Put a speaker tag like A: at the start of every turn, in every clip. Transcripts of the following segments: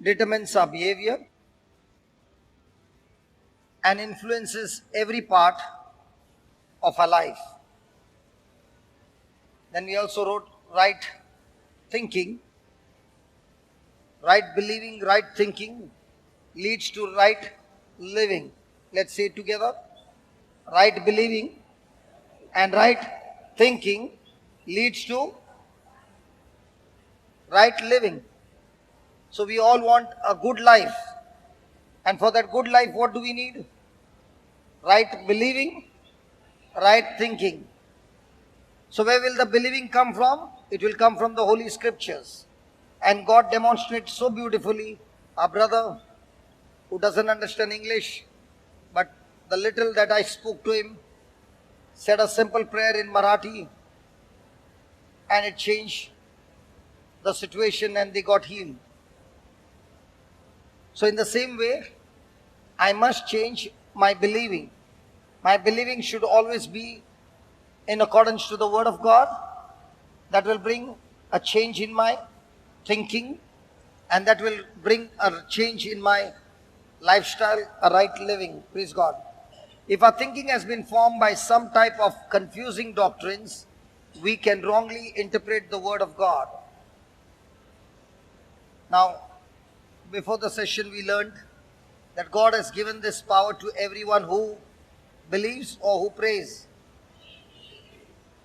A: determines our behavior and influences every part of our life. Then we also wrote right thinking, right believing, right thinking leads to right living. Let's say it together. Right believing and right thinking leads to right living. So we all want a good life. And for that good life, what do we need? Right believing, right thinking. So where will the believing come from? It will come from the Holy Scriptures. And God demonstrates so beautifully. Our brother who doesn't understand English, but the little that I spoke to him, said a simple prayer in Marathi, and it changed the situation and they got healed. So in the same way, I must change my believing. My believing should always be in accordance to the Word of God. That will bring a change in my thinking, and that will bring a change in my lifestyle, a right living. Praise God. If our thinking has been formed by some type of confusing doctrines, we can wrongly interpret the Word of God. Now, before the session we learned that God has given this power to everyone who believes or who prays.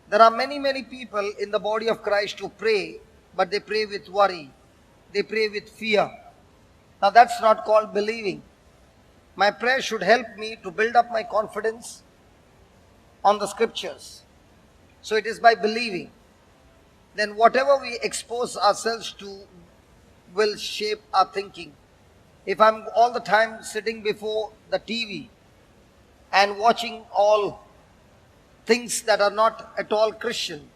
A: There are many people in the body of Christ who pray, but they pray with worry. They pray with fear. Now that's not called believing. My prayer should help me to build up my confidence on the Scriptures. So it is by believing. Then whatever we expose ourselves to will shape our thinking. If I'm all the time sitting before the TV and watching all things that are not at all Christian,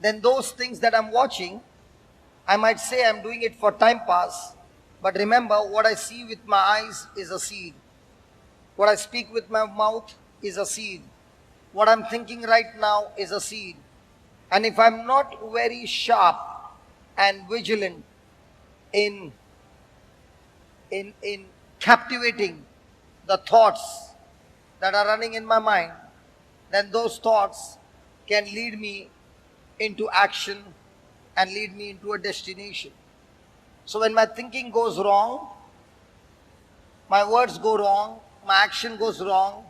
A: then those things that I'm watching, I might say I'm doing it for time pass, but remember, what I see with my eyes is a seed. What I speak with my mouth is a seed. What I'm thinking right now is a seed. And if I'm not very sharp and vigilant in captivating the thoughts that are running in my mind, then those thoughts can lead me into action and lead me into a destination. So when my thinking goes wrong, my words go wrong, my action goes wrong,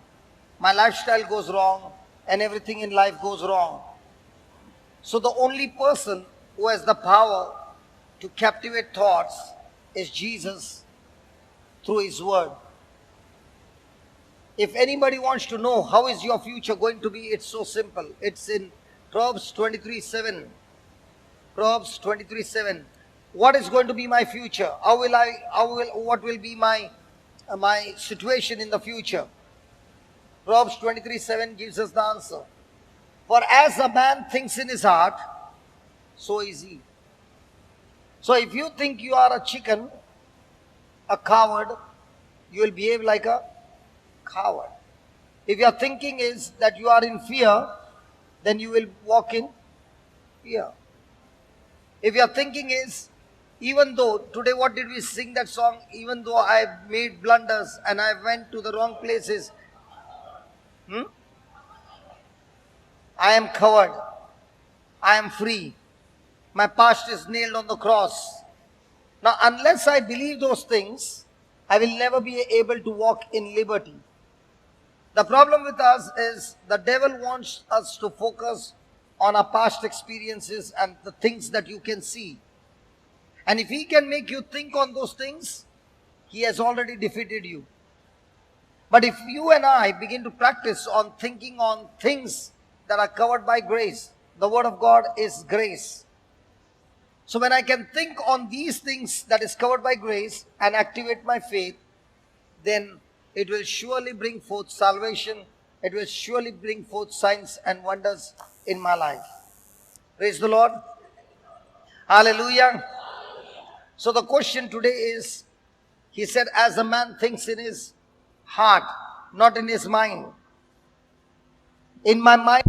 A: my lifestyle goes wrong, and everything in life goes wrong. So the only person who has the power to captivate thoughts is Jesus through His Word. If anybody wants to know how is your future going to be, it's so simple. It's in Proverbs 23:7. Proverbs 23:7. What is going to be my future? What will be my situation in the future? Proverbs 23:7 gives us the answer. For as a man thinks in his heart, so is he. So if you think you are a chicken, a coward, you will behave like a coward. If your thinking is that you are in fear, then you will walk in fear. If your thinking is, even though, today what did we sing that song? Even though I made blunders and I went to the wrong places, I am covered. I am free. My past is nailed on the cross. Now, unless I believe those things, I will never be able to walk in liberty. The problem with us is the devil wants us to focus on our past experiences and the things that you can see. And if he can make you think on those things, he has already defeated you. But if you and I begin to practice on thinking on things that are covered by grace, the Word of God is grace. So when I can think on these things that is covered by grace and activate my faith, then it will surely bring forth salvation. It will surely bring forth signs and wonders in my life. Praise the Lord. Hallelujah. So the question today is, he said, as a man thinks in his heart, not in his mind. In my mind,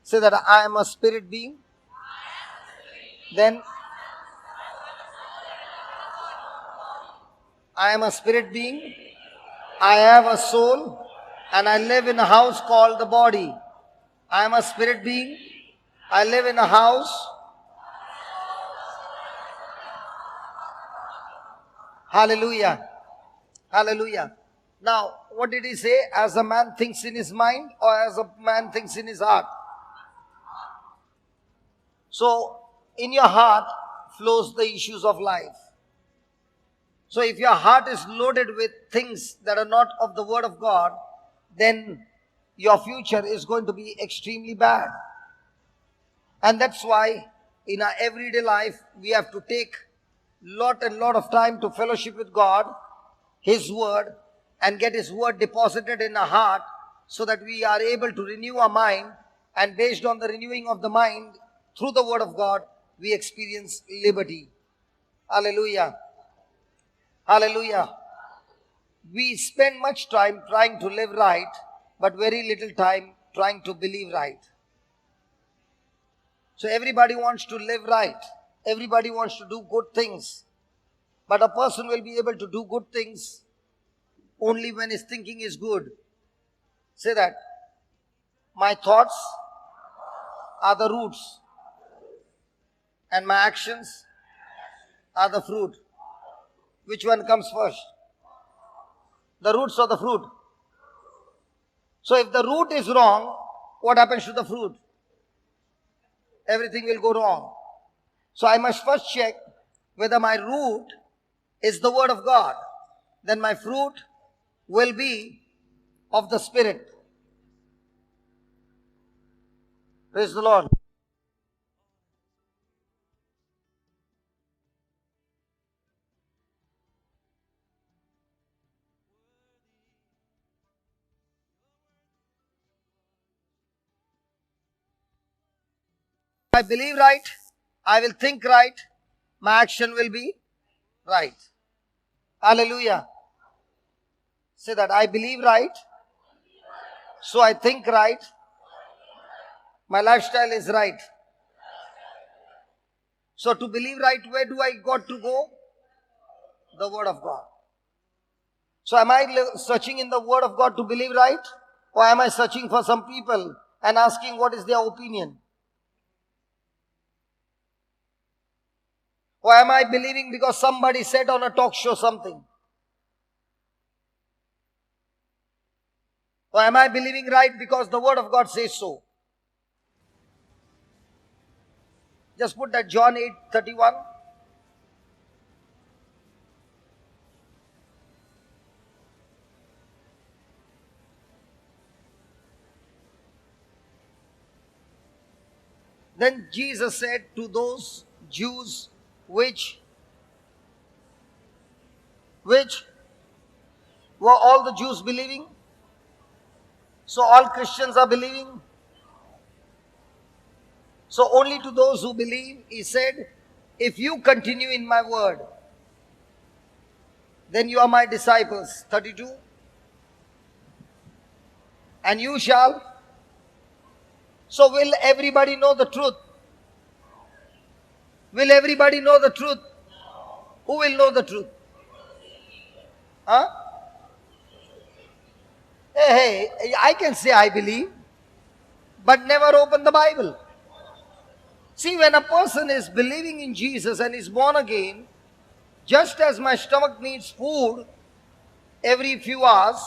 A: Say that I am a spirit being. Then I am a spirit being. I have a soul and I live in a house called the body. I am a spirit being. I live in a house. Hallelujah. Hallelujah. Now, what did he say? As a man thinks in his mind or as a man thinks in his heart? So, in your heart flows the issues of life. So, if your heart is loaded with things that are not of the Word of God, then your future is going to be extremely bad. And that's why in our everyday life, we have to take lot of time to fellowship with God, His Word, and get His Word deposited in our heart so that we are able to renew our mind, and based on the renewing of the mind through the Word of God, we experience liberty. Hallelujah. Hallelujah. We spend much time trying to live right, but very little time trying to believe right. So everybody wants to live right. Everybody wants to do good things. But a person will be able to do good things only when his thinking is good. Say that. My thoughts are the roots and my actions are the fruit. Which one comes first? The roots or the fruit? So if the root is wrong, what happens to the fruit? Everything will go wrong. So I must first check whether my root is the Word of God. Then my fruit will be of the Spirit. Praise the Lord. If I believe right, I will think right, my action will be right. Hallelujah. Say that. I believe right, so I think right, my lifestyle is right. So to believe right, where do I got to go? The Word of God. So am I searching in the Word of God to believe right? Or am I searching for some people and asking what is their opinion? Or am I believing because somebody said on a talk show something? Or am I believing right because the Word of God says so? Just put that John 8:31. Then Jesus said to those Jews which were all the Jews believing? So all Christians are believing? So only to those who believe, he said, if you continue in my word, then you are my disciples. 32. And you shall. So will everybody know the truth? Will everybody know the truth? Who will know the truth? Huh? Hey, I can say I believe, but never open the Bible. See, when a person is believing in Jesus and is born again, just as my stomach needs food every few hours,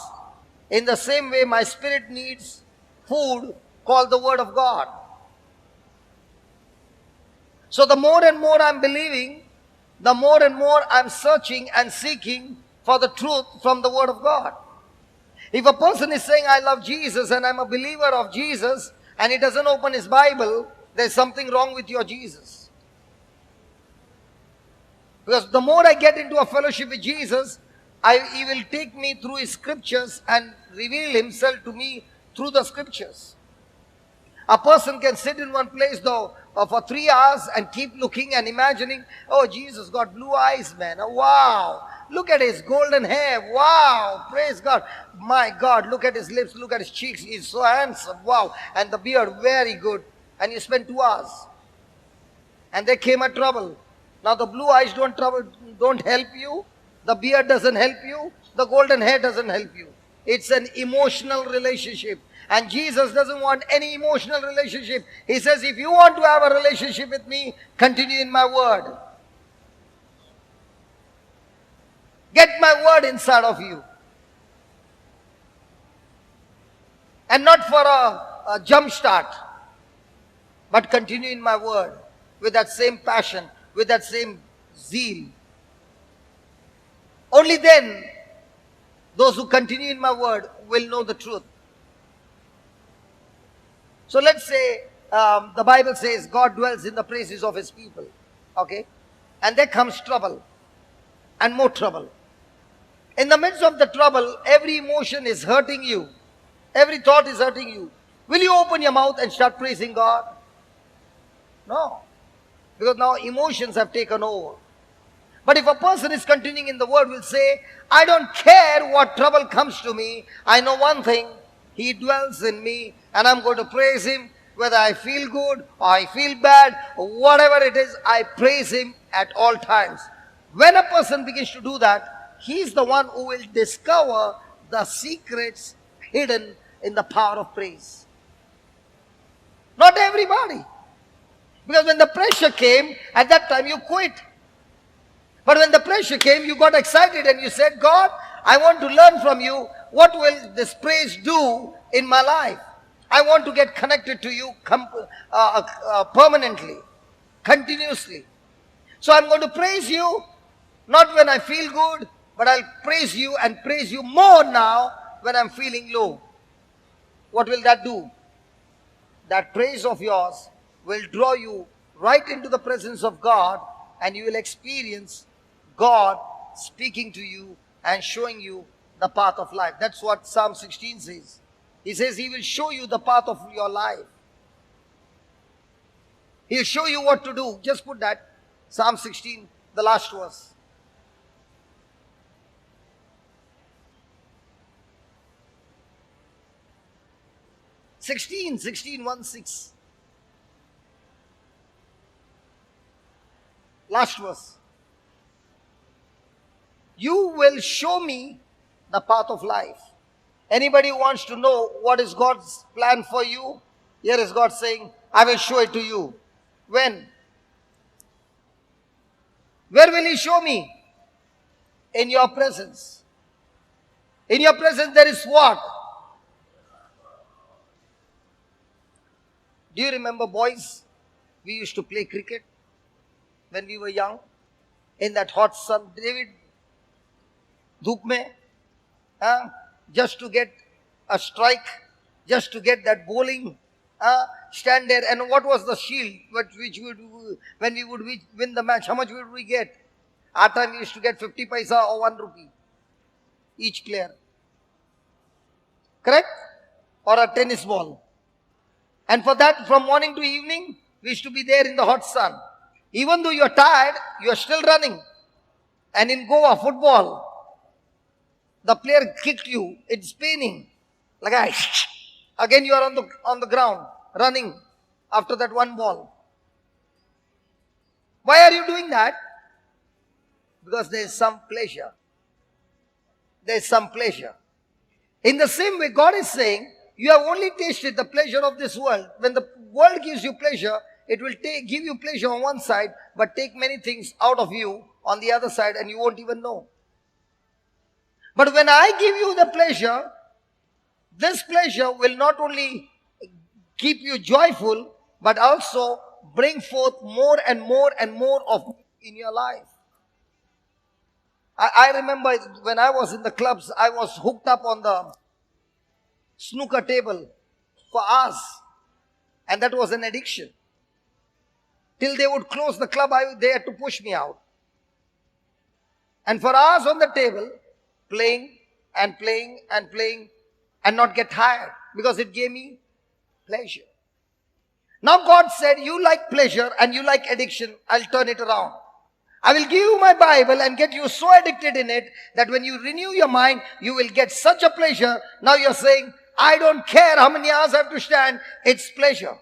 A: in the same way my spirit needs food called the Word of God. So the more and more I'm believing, the more and more I'm searching and seeking for the truth from the Word of God. If a person is saying, I love Jesus and I'm a believer of Jesus, and he doesn't open his Bible, there's something wrong with your Jesus. Because the more I get into a fellowship with Jesus, he will take me through his scriptures and reveal himself to me through the scriptures. A person can sit in one place though for 3 hours and keep looking and imagining, oh, Jesus got blue eyes, man. Oh, wow. Look at his golden hair. Wow. Praise God. My God. Look at his lips. Look at his cheeks. He's so handsome. Wow. And the beard, very good. And you spend 2 hours. And there came a trouble. Now the blue eyes don't help you. The beard doesn't help you. The golden hair doesn't help you. It's an emotional relationship. And Jesus doesn't want any emotional relationship. He says, if you want to have a relationship with me, continue in my word. Get my word inside of you. And not for a jump start, but continue in my word with that same passion, with that same zeal. Only then, those who continue in my word will know the truth. So let's say, the Bible says God dwells in the praises of his people. Okay? And there comes trouble. And more trouble. In the midst of the trouble, every emotion is hurting you. Every thought is hurting you. Will you open your mouth and start praising God? No. Because now emotions have taken over. But if a person is continuing in the word, will say, I don't care what trouble comes to me. I know one thing. He dwells in me and I'm going to praise him. Whether I feel good or I feel bad, or whatever it is, I praise him at all times. When a person begins to do that, he's the one who will discover the secrets hidden in the power of praise. Not everybody. Because when the pressure came, at that time you quit. But when the pressure came, you got excited and you said, God, I want to learn from you. What will this praise do in my life? I want to get connected to you permanently, continuously. So I'm going to praise you, not when I feel good, but I'll praise you and praise you more now when I'm feeling low. What will that do? That praise of yours will draw you right into the presence of God, and you will experience God speaking to you and showing you the path of life. That's what Psalm 16 says. He says he will show you the path of your life. He'll show you what to do. Just put that. Psalm 16, the last verse. Sixteen, 1, 6. Last verse. You will show me the path of life. Anybody who wants to know what is God's plan for you? Here is God saying, I will show it to you. When? Where will he show me? In your presence. In your presence there is what? Do you remember, boys? We used to play cricket when we were young. In that hot sun. David, धूप में, just to get a strike, just to get that bowling, stand there. And what was the shield which when we would win the match? How much would we get? Our time we used to get 50 paisa or 1 rupee each player. Correct? Or a tennis ball. And for that, from morning to evening, we used to be there in the hot sun. Even though you are tired, you are still running. And in Goa, football, the player kicked you, it's paining. Like again you are on the ground, running after that one ball. Why are you doing that? Because there is some pleasure. There is some pleasure. In the same way, God is saying, you have only tasted the pleasure of this world. When the world gives you pleasure, it will give you pleasure on one side, but take many things out of you on the other side, and you won't even know. But when I give you the pleasure, this pleasure will not only keep you joyful, but also bring forth more and more and more of in your life. I remember when I was in the clubs, I was hooked up on the snooker table for hours. And that was an addiction. Till they would close the club, they had to push me out. And for hours on the table, playing and playing and playing and not get tired, because it gave me pleasure. Now God said, you like pleasure and you like addiction, I'll turn it around. I will give you my Bible and get you so addicted in it that when you renew your mind, you will get such a pleasure. Now you're saying, I don't care how many hours I have to stand. It's pleasure.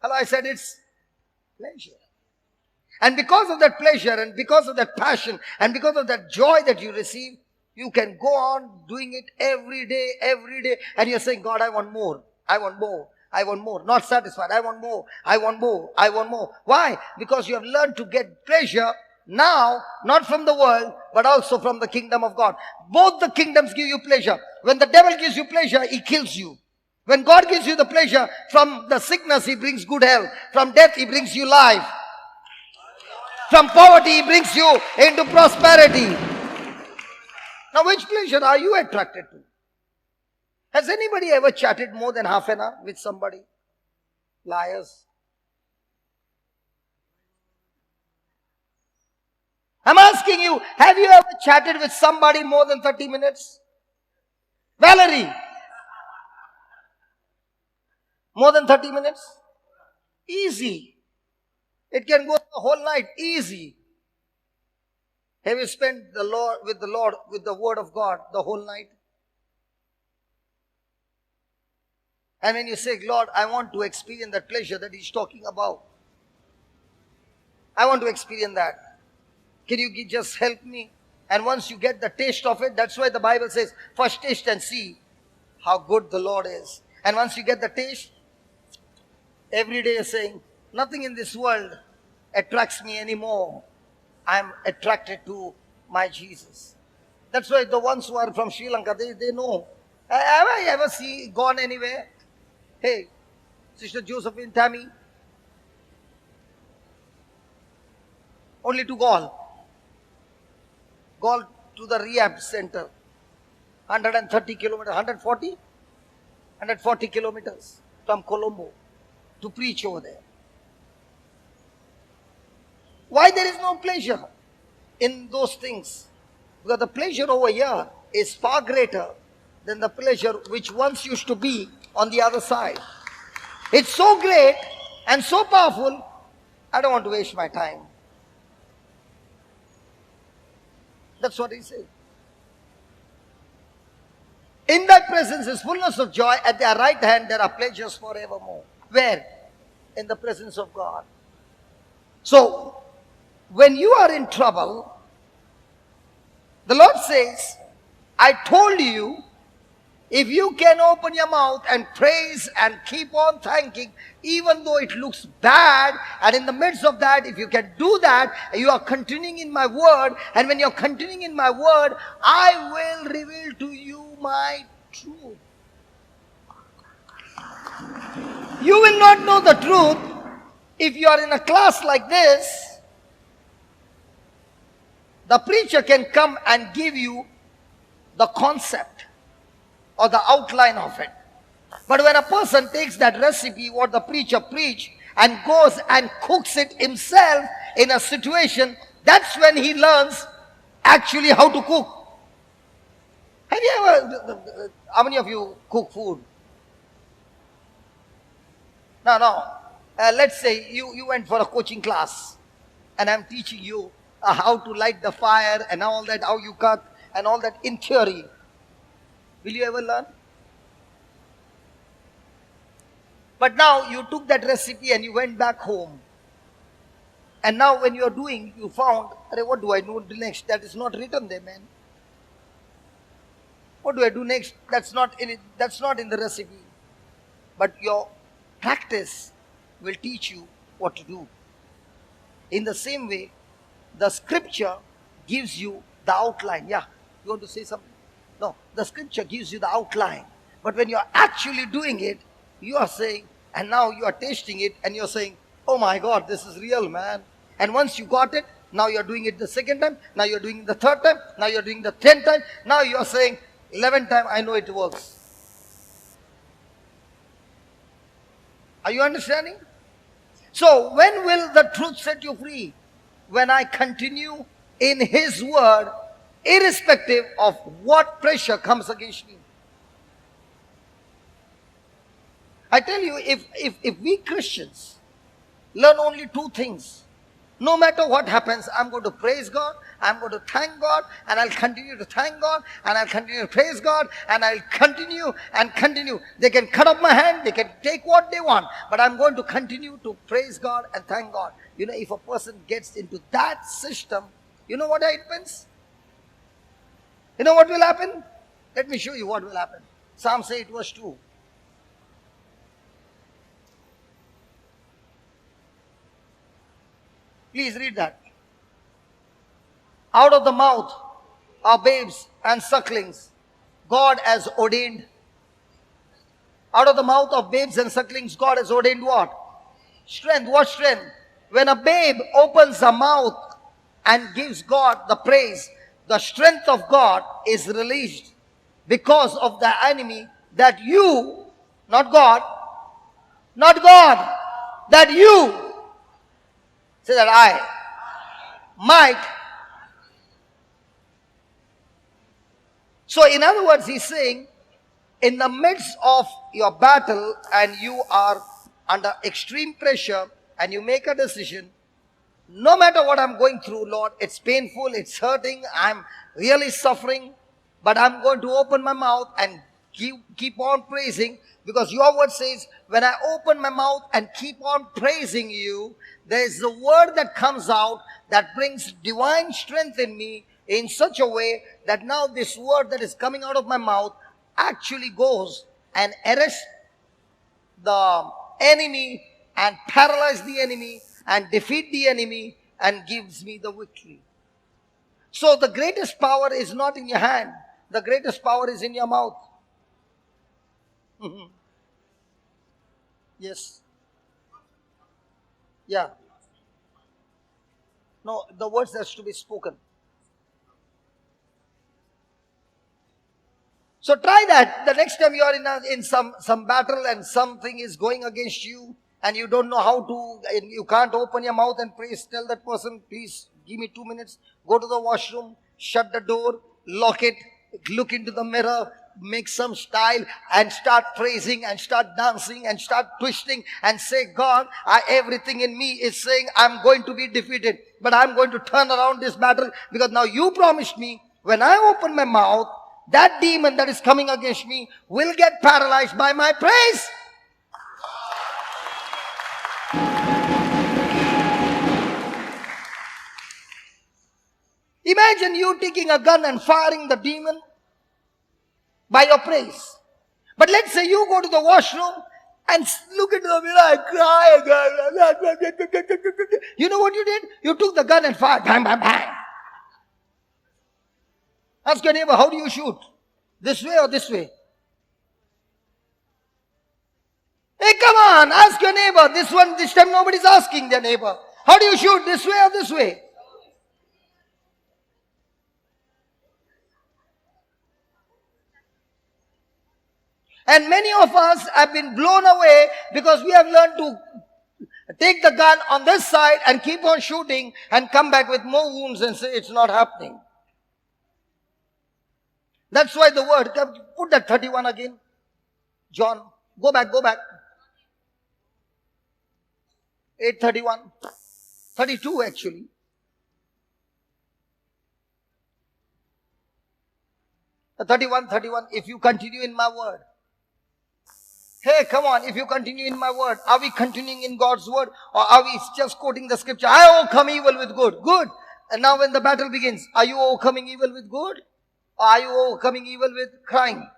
A: Hello, I said it's pleasure. And because of that pleasure and because of that passion and because of that joy that you receive, you can go on doing it every day. And you're saying, God, I want more. I want more. I want more. Not satisfied. I want more. I want more. I want more. Why? Because you have learned to get pleasure now, not from the world, but also from the kingdom of God. Both the kingdoms give you pleasure. When the devil gives you pleasure, he kills you. When God gives you the pleasure, from the sickness, he brings good health. From death, he brings you life. From poverty, he brings you into prosperity. Now, which pleasure are you attracted to? Has anybody ever chatted more than half an hour with somebody? Liars. I'm asking you, have you ever chatted with somebody more than 30 minutes? Valerie. More than 30 minutes? Easy. It can go the whole night. Easy. Have you spent with the word of God the whole night? And when you say, Lord, I want to experience that pleasure that he's talking about. I want to experience that. Can you just help me? And once you get the taste of it, that's why the Bible says, first taste and see how good the Lord is. And once you get the taste, every day you're saying, nothing in this world attracts me anymore. I'm attracted to my Jesus. That's why the ones who are from Sri Lanka, they know. Have I ever gone anywhere? Hey, Sister Josephine, Tammy, only to Gaul to the rehab center, 130 kilometers, 140 kilometers from Colombo to preach over there. Why there is no pleasure in those things? Because the pleasure over here is far greater than the pleasure which once used to be on the other side. It's so great and so powerful, I don't want to waste my time. That's what he said. In thy presence is fullness of joy. At their right hand there are pleasures forevermore. Where? In the presence of God. So, when you are in trouble, the Lord says, I told you, if you can open your mouth and praise and keep on thanking, even though it looks bad, and in the midst of that, if you can do that, you are continuing in my word, and when you're continuing in my word, I will reveal to you my truth. You will not know the truth if you are in a class like this. The preacher can come and give you the concept or the outline of it. But when a person takes that recipe, what the preacher preached, and goes and cooks it himself in a situation, that's when he learns actually how to cook. Have you ever, how many of you cook food? No. Let's say you went for a coaching class and I'm teaching you how to light the fire and all that, how you cut and all that in theory. Will you ever learn? But now you took that recipe and you went back home. And now when you are doing, you found, what do I do next? That is not written there, man. What do I do next? That's not in it. That's not in the recipe. But your practice will teach you what to do. In the same way, the scripture gives you the outline. Yeah, you want to say something? No, the scripture gives you the outline. But when you are actually doing it, you are saying, and now you are tasting it, and you're saying, oh my God, this is real, man. And once you got it, now you're doing it the second time, now you're doing it the third time, now you're doing the 10th time, now you're saying, 11th time, I know it works. Are you understanding? So, when will the truth set you free? When I continue in His word, irrespective of what pressure comes against me. I tell you, if we Christians learn only two things. No matter what happens, I'm going to praise God, I'm going to thank God, and I'll continue to thank God, and I'll continue to praise God, and I'll continue and continue. They can cut off my hand, they can take what they want, but I'm going to continue to praise God and thank God. You know, if a person gets into that system, you know what happens? You know what will happen? Let me show you what will happen. Psalm 8 verse 2. Please read that. Out of the mouth of babes and sucklings, God has ordained. Out of the mouth of babes and sucklings, God has ordained what? Strength. What strength? When a babe opens her mouth and gives God the praise, the strength of God is released because of the enemy that you, not God, that you, say that I might. So in other words, he's saying, in the midst of your battle and you are under extreme pressure and you make a decision, no matter what I'm going through, Lord, it's painful, it's hurting, I'm really suffering, but I'm going to open my mouth and keep on praising, because your word says, when I open my mouth and keep on praising you, there is a word that comes out that brings divine strength in me in such a way that now this word that is coming out of my mouth actually goes and arrests the enemy and paralyze the enemy and defeat the enemy and gives me the victory. So the greatest power is not in your hand. The greatest power is in your mouth. Yes. Yeah. No, the words has to be spoken. So try that. The next time you are in some battle and something is going against you and you don't know how to, and you can't open your mouth and praise, tell that person, please give me 2 minutes, go to the washroom, shut the door, lock it, look into the mirror, make some style and start praising and start dancing and start twisting and say, God, everything in me is saying I'm going to be defeated, but I'm going to turn around this battle because now you promised me when I open my mouth, that demon that is coming against me will get paralyzed by my praise. Imagine you taking a gun and firing the demon by your praise. But let's say you go to the washroom and look into the mirror and cry again. You know what you did? You took the gun and fired. Bang, bang, bang. Ask your neighbor, how do you shoot? This way or this way? Hey, come on, ask your neighbor. This time nobody's asking their neighbor. How do you shoot? This way or this way? And many of us have been blown away because we have learned to take the gun on this side and keep on shooting and come back with more wounds and say it's not happening. That's why the word, put that 31 again. John, go back. 8:31. 32 actually. 31. If you continue in my word. Hey, come on, if you continue in my word, are we continuing in God's word or are we just quoting the scripture? I overcome evil with good. Good. And now when the battle begins, are you overcoming evil with good? Or are you overcoming evil with crying?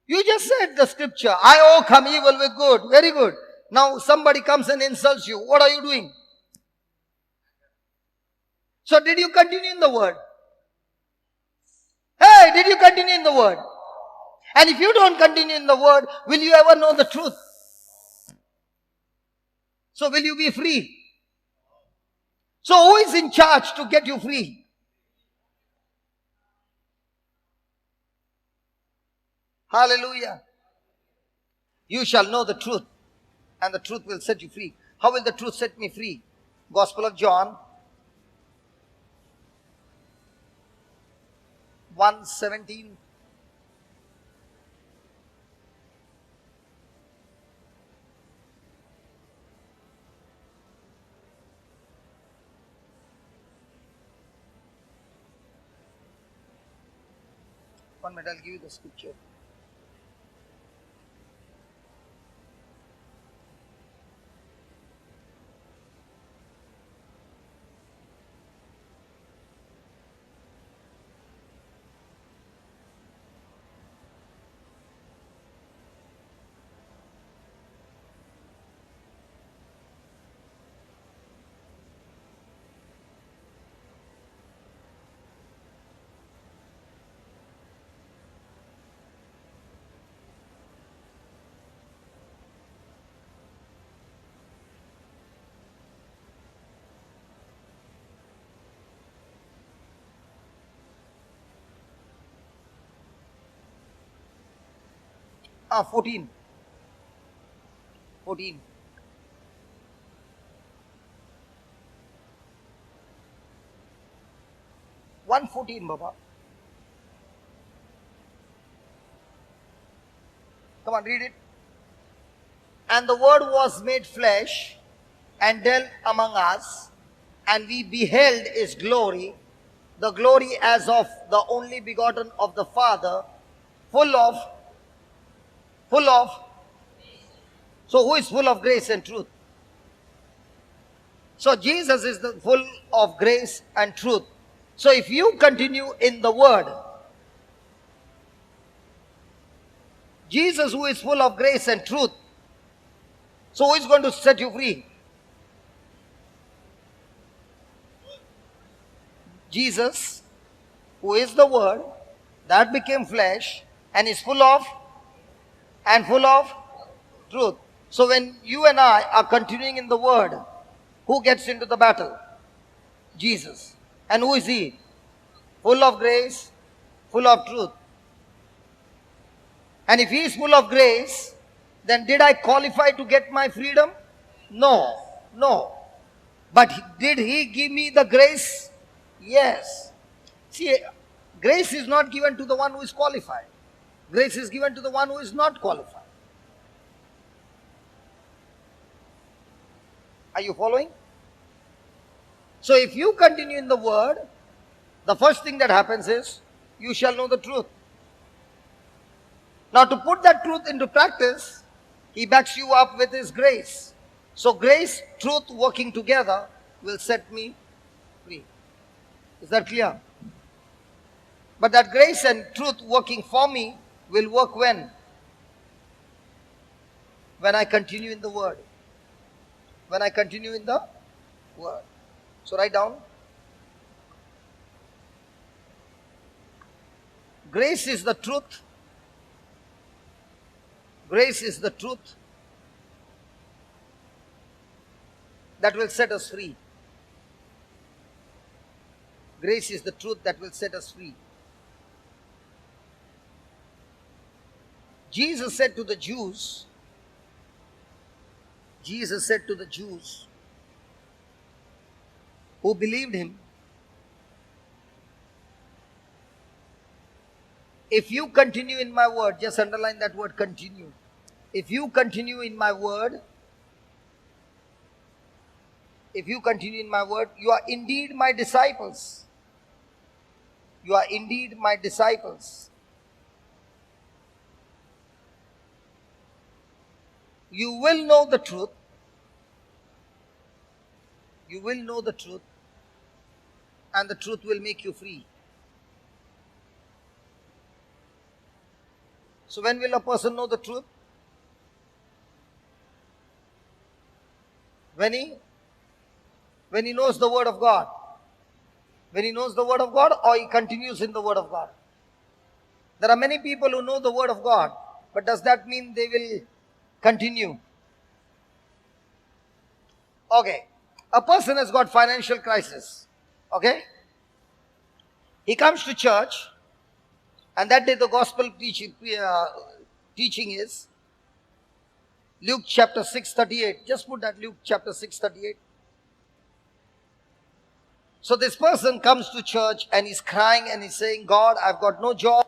A: You just said the scripture, I overcome evil with good. Very good. Now somebody comes and insults you. What are you doing? So did you continue in the word? Hey, did you continue in the word? And if you don't continue in the word, will you ever know the truth? So will you be free? So who is in charge to get you free? Hallelujah. You shall know the truth, and the truth will set you free. How will the truth set me free? Gospel of John 1:17. 1 minute, I'll give you the scripture. Ah, 14. 14. One 14, Baba. Come on, read it. And the word was made flesh and dwelt among us, and we beheld his glory, the glory as of the only begotten of the Father, full of. So who is full of grace and truth? So Jesus is the full of grace and truth. So if you continue in the word, Jesus who is full of grace and truth, so who is going to set you free? Jesus, who is the word that became flesh and is full of truth. So when you and I are continuing in the word, who gets into the battle? Jesus. And who is he? Full of grace, full of truth. And if he is full of grace, then did I qualify to get my freedom? No. But did he give me the grace? Yes. See, grace is not given to the one who is qualified. Grace is given to the one who is not qualified. Are you following? So if you continue in the word, the first thing that happens is, you shall know the truth. Now to put that truth into practice, he backs you up with his grace. So grace, truth working together will set me free. Is that clear? But that grace and truth working for me will work when? When I continue in the word. When I continue in the word. So write down. Grace is the truth. Grace is the truth that will set us free. Grace is the truth that will set us free. Jesus said to the Jews, who believed him, if you continue in my word, just underline that word continue. If you continue in my word, you are indeed my disciples. You are indeed my disciples. You will know the truth. You will know the truth, and the truth will make you free. So when will a person know the truth? When he knows the word of God. When he knows the word of God, or he continues in the word of God. There are many people who know the word of God, but does that mean they will continue? Okay. A person has got financial crisis. Okay. He comes to church, and that day the gospel teaching is Luke chapter 6:38. Just put that, Luke chapter 6:38. So this person comes to church and he's crying and he's saying, God, I've got no job.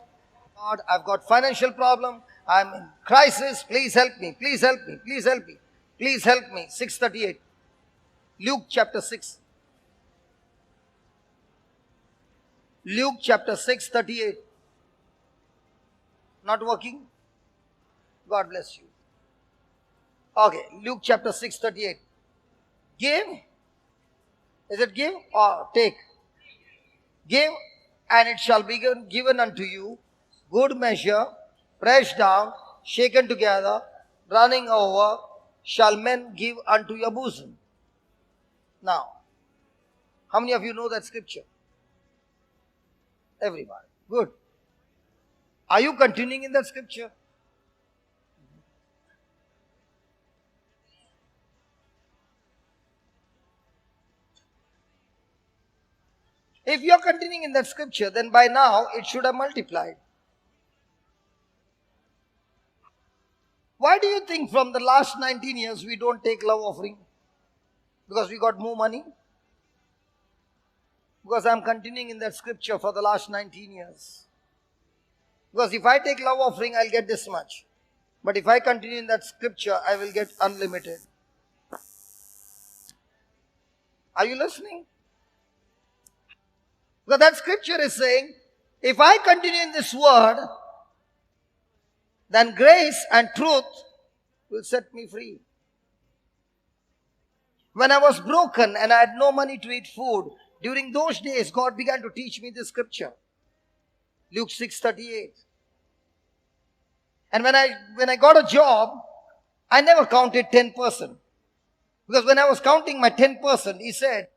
A: God, I've got financial problem. I'm in crisis. Please help me. Please help me. Please help me. Please help me. 6:38. Luke chapter 6. Luke chapter 6:38. Not working? God bless you. Okay, Luke chapter 6:38. Give. Is it give or take? Give, and it shall be given unto you. Good measure, pressed down, shaken together, running over, shall men give unto your bosom. Now, how many of you know that scripture? Everybody. Good. Are you continuing in that scripture? If you are continuing in that scripture, then by now it should have multiplied. Why do you think from the last 19 years we don't take love offering? Because we got more money? Because I'm continuing in that scripture for the last 19 years. Because if I take love offering, I'll get this much. But if I continue in that scripture, I will get unlimited. Are you listening? Because that scripture is saying, if I continue in this word, then grace and truth will set me free. When I was broken and I had no money to eat food, during those days, God began to teach me this scripture. Luke 6:38. And when I got a job, I never counted 10%. Because when I was counting my 10%, he said,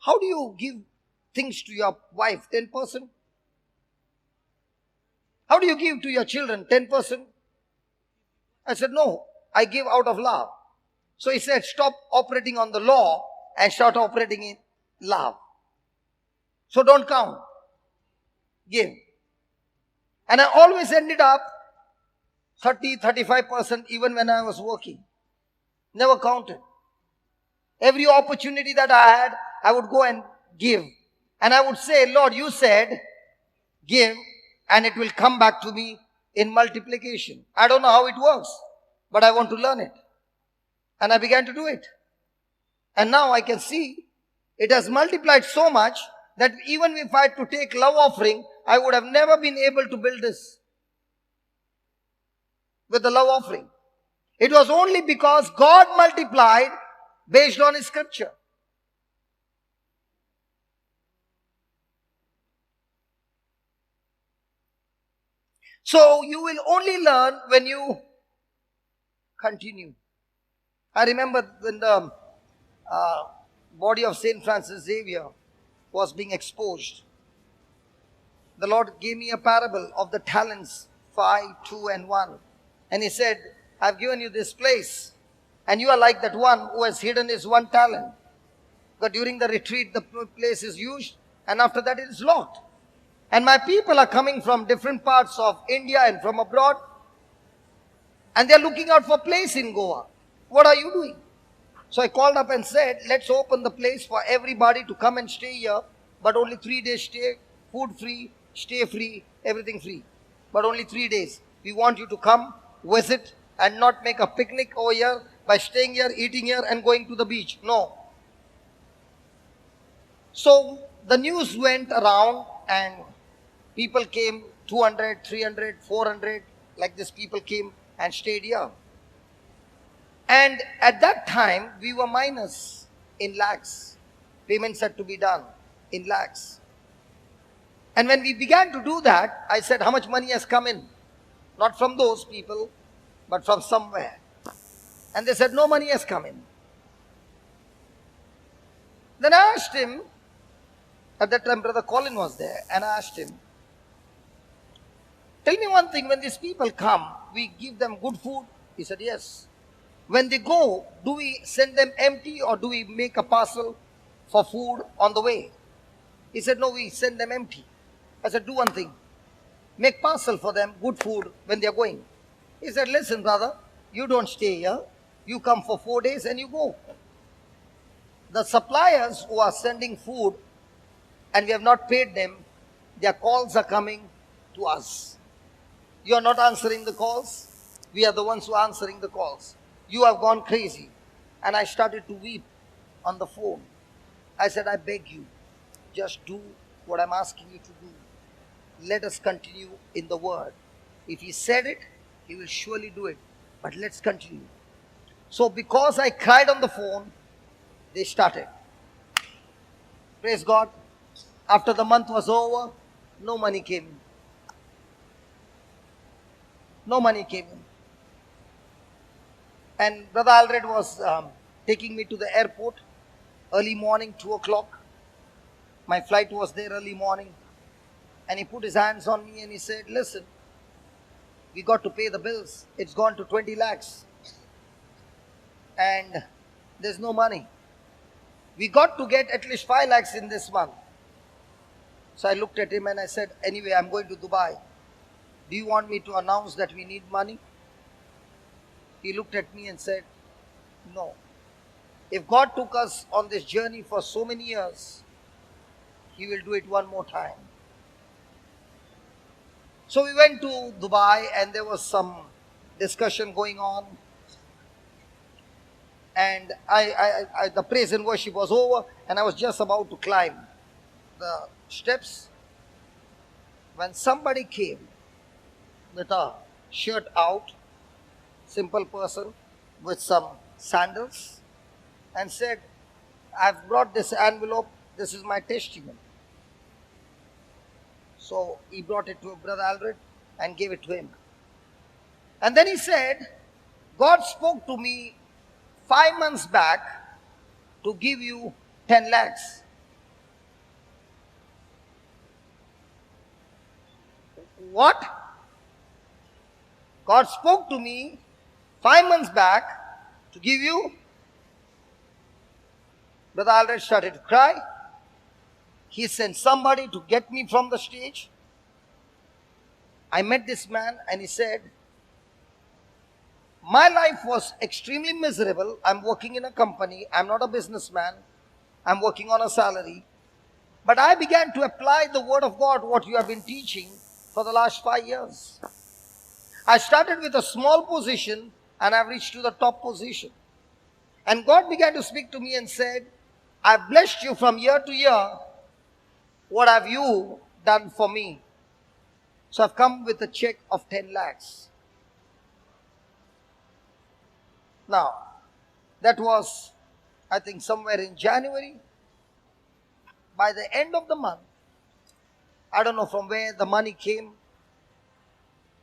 A: how do you give things to your wife? 10%? How do you give to your children? 10%? I said, no, I give out of love. So he said, stop operating on the law and start operating in love. So don't count. Give. And I always ended up 30-35% even when I was working. Never counted. Every opportunity that I had, I would go and give. And I would say, Lord, you said, give, and it will come back to me in multiplication. I don't know how it works, but I want to learn it. And I began to do it. And now I can see it has multiplied so much that even if I had to take love offering, I would have never been able to build this with the love offering. It was only because God multiplied based on His scripture. So you will only learn when you continue. I remember when the body of Saint Francis Xavier was being exposed, the Lord gave me a parable of the talents, 5, 2 and 1. And He said, I've given you this place, and you are like that one who has hidden his one talent. But during the retreat, the place is used, and after that it is locked. And my people are coming from different parts of India and from abroad, and they are looking out for place in Goa. What are you doing? So I called up and said, let's open the place for everybody to come and stay here, but only 3 days stay, food free, stay free, everything free. But only 3 days. We want you to come, visit, and not make a picnic over here by staying here, eating here, and going to the beach. No. So the news went around, and people came, 200, 300, 400, like this people came and stayed here. And at that time, we were minus in lakhs. Payments had to be done in lakhs. And when we began to do that, I said, how much money has come in? Not from those people, but from somewhere. And they said, no money has come in. Then I asked him, at that time Brother Colin was there, and I asked him, tell me one thing, when these people come, we give them good food? He said, yes. When they go, do we send them empty or do we make a parcel for food on the way? He said, no, we send them empty. I said, do one thing. Make parcel for them, good food, when they are going. He said, listen, brother, you don't stay here. You come for 4 days and you go. The suppliers who are sending food and we have not paid them, their calls are coming to us. You are not answering the calls. We are the ones who are answering the calls. You have gone crazy. And I started to weep on the phone. I said, I beg you, just do what I'm asking you to do. Let us continue in the word. If he said it, he will surely do it. But let's continue. So because I cried on the phone, they started. Praise God. After the month was over, no money came in. No money came in. And Brother Alred was taking me to the airport early morning, 2 o'clock. My flight was there early morning. And he put his hands on me and he said, listen, we got to pay the bills. It's gone to 20 lakhs. And there's no money. We got to get at least 5 lakhs in this month. So I looked at him and I said, anyway, I'm going to Dubai. Do you want me to announce that we need money? He looked at me and said, no. If God took us on this journey for so many years, He will do it one more time. So we went to Dubai and there was some discussion going on. And the praise and worship was over and I was just about to climb the steps when somebody came with a shirt out, simple person with some sandals, and said, I've brought this envelope, this is my testimony. So he brought it to Brother Alred and gave it to him. And then he said, God spoke to me 5 months back to give you 10 lakhs. What? God spoke to me 5 months back to give you. Brother Alred started to cry. He sent somebody to get me from the stage. I met this man and he said, my life was extremely miserable. I'm working in a company. I'm not a businessman. I'm working on a salary. But I began to apply the word of God, what you have been teaching for the last 5 years. I started with a small position and I've reached to the top position. And God began to speak to me and said, I've blessed you from year to year. What have you done for me? So I've come with a check of 10 lakhs. Now, that was, I think, somewhere in January. By the end of the month, I don't know from where the money came,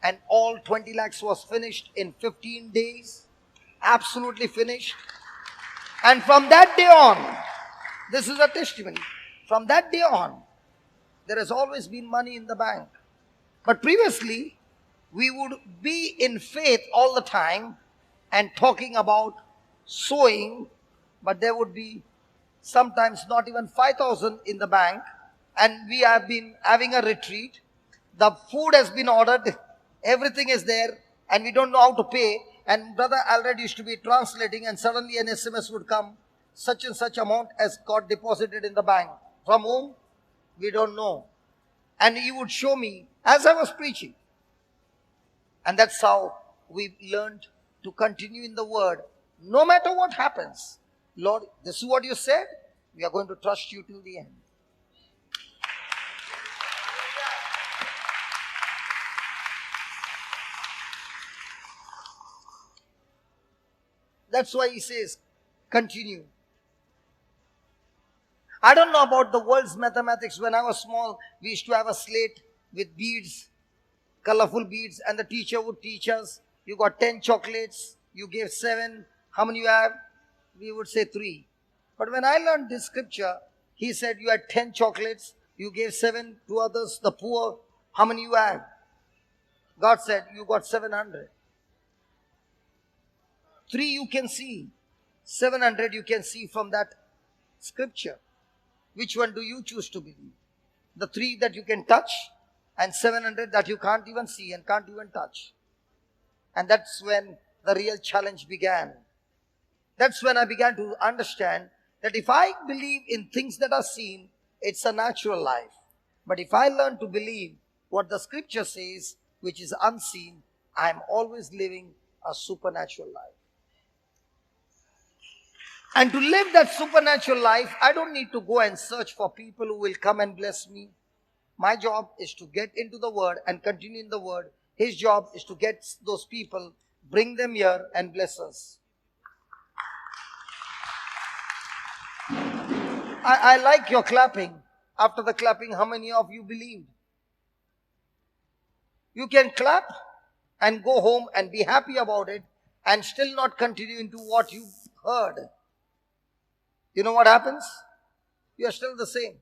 A: and all 20 lakhs was finished in 15 days. Absolutely finished. And from that day on, this is a testimony. From that day on, there has always been money in the bank. But previously, we would be in faith all the time and talking about sowing, but there would be sometimes not even 5,000 in the bank. And we have been having a retreat. The food has been ordered. Everything is there. And we don't know how to pay. And Brother Alred used to be translating and suddenly an SMS would come. Such and such amount has got deposited in the bank. From whom? We don't know. And he would show me as I was preaching. And that's how we learned to continue in the word. No matter what happens. Lord, this is what you said. We are going to trust you till the end. That's why he says, continue. I don't know about the world's mathematics. When I was small, we used to have a slate with beads, colorful beads, and the teacher would teach us, you got 10 chocolates, you gave 7, how many you have? We would say 3. But when I learned this scripture, he said you had 10 chocolates, you gave 7 to others, the poor, how many you have? God said you got 700. 3 you can see, 700 you can see from that scripture. Which one do you choose to believe? The 3 that you can touch and 700 that you can't even see and can't even touch. And that's when the real challenge began. That's when I began to understand that if I believe in things that are seen, it's a natural life. But if I learn to believe what the scripture says, which is unseen, I'm always living a supernatural life. And to live that supernatural life, I don't need to go and search for people who will come and bless me. My job is to get into the word and continue in the word. His job is to get those people, bring them here and bless us. I like your clapping. After the clapping, how many of you believed? You can clap and go home and be happy about it and still not continue into what you heard. You know what happens? You are still the same.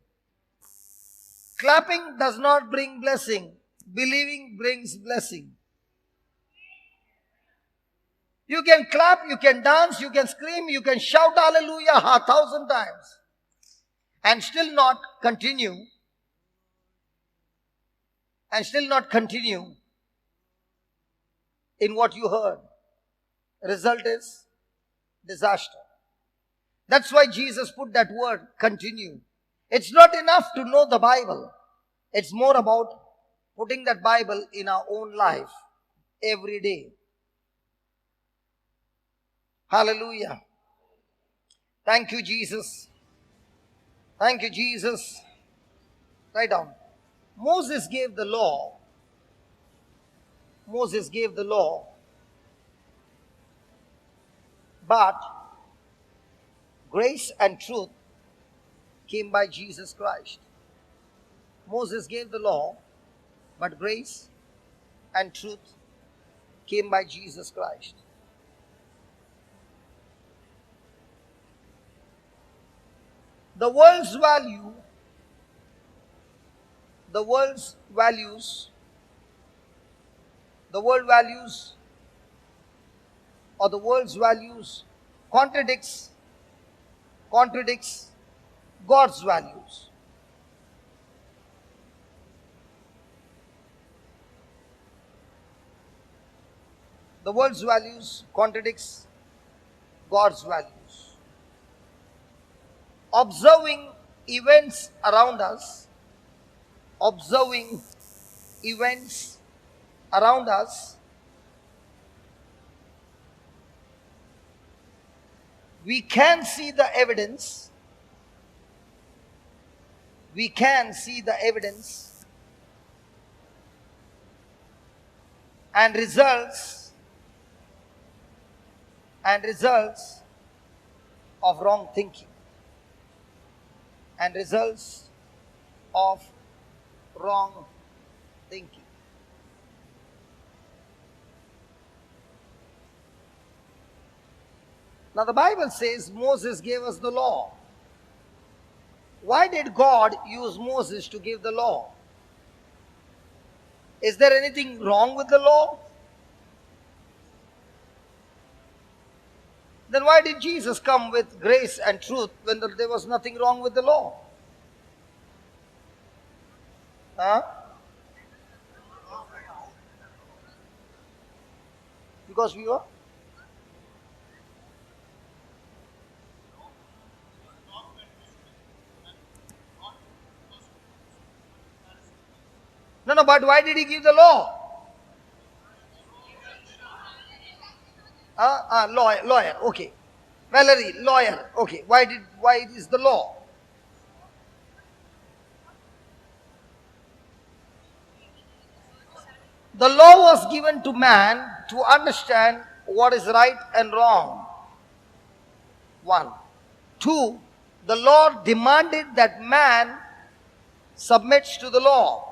A: Clapping does not bring blessing. Believing brings blessing. You can clap, you can dance, you can scream, you can shout hallelujah 1,000 times and still not continue. In what you heard. Result is disaster. That's why Jesus put that word, continue. It's not enough to know the Bible. It's more about putting that Bible in our own life every day. Hallelujah. Thank you, Jesus. Thank you, Jesus. Write down. Moses gave the law. But grace and truth came by Jesus Christ. Moses gave the law, but grace and truth came by Jesus Christ. The world values contradicts God's values. The world's values contradicts God's values. Observing events around us, we can see the evidence. And results of wrong thinking. Now the Bible says Moses gave us the law. Why did God use Moses to give the law? Is there anything wrong with the law? Then why did Jesus come with grace and truth when there was nothing wrong with the law? Huh? Because we were? No, but why did he give the law? Lawyer, okay. Valerie, lawyer, okay. Why is the law? The law was given to man to understand what is right and wrong. 1. 2. The Lord demanded that man submits to the law.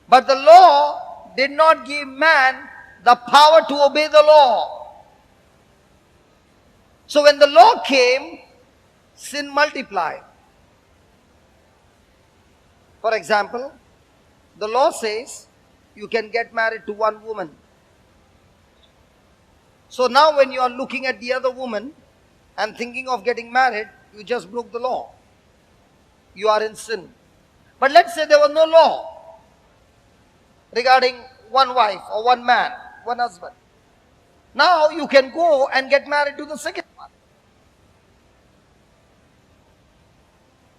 A: But the law did not give man the power to obey the law. So when the law came, sin multiplied. For example, the law says you can get married to one woman. So now when you are looking at the other woman and thinking of getting married, you just broke the law. You are in sin. But let's say there was no law regarding one wife or one man, one husband. Now you can go and get married to the second one.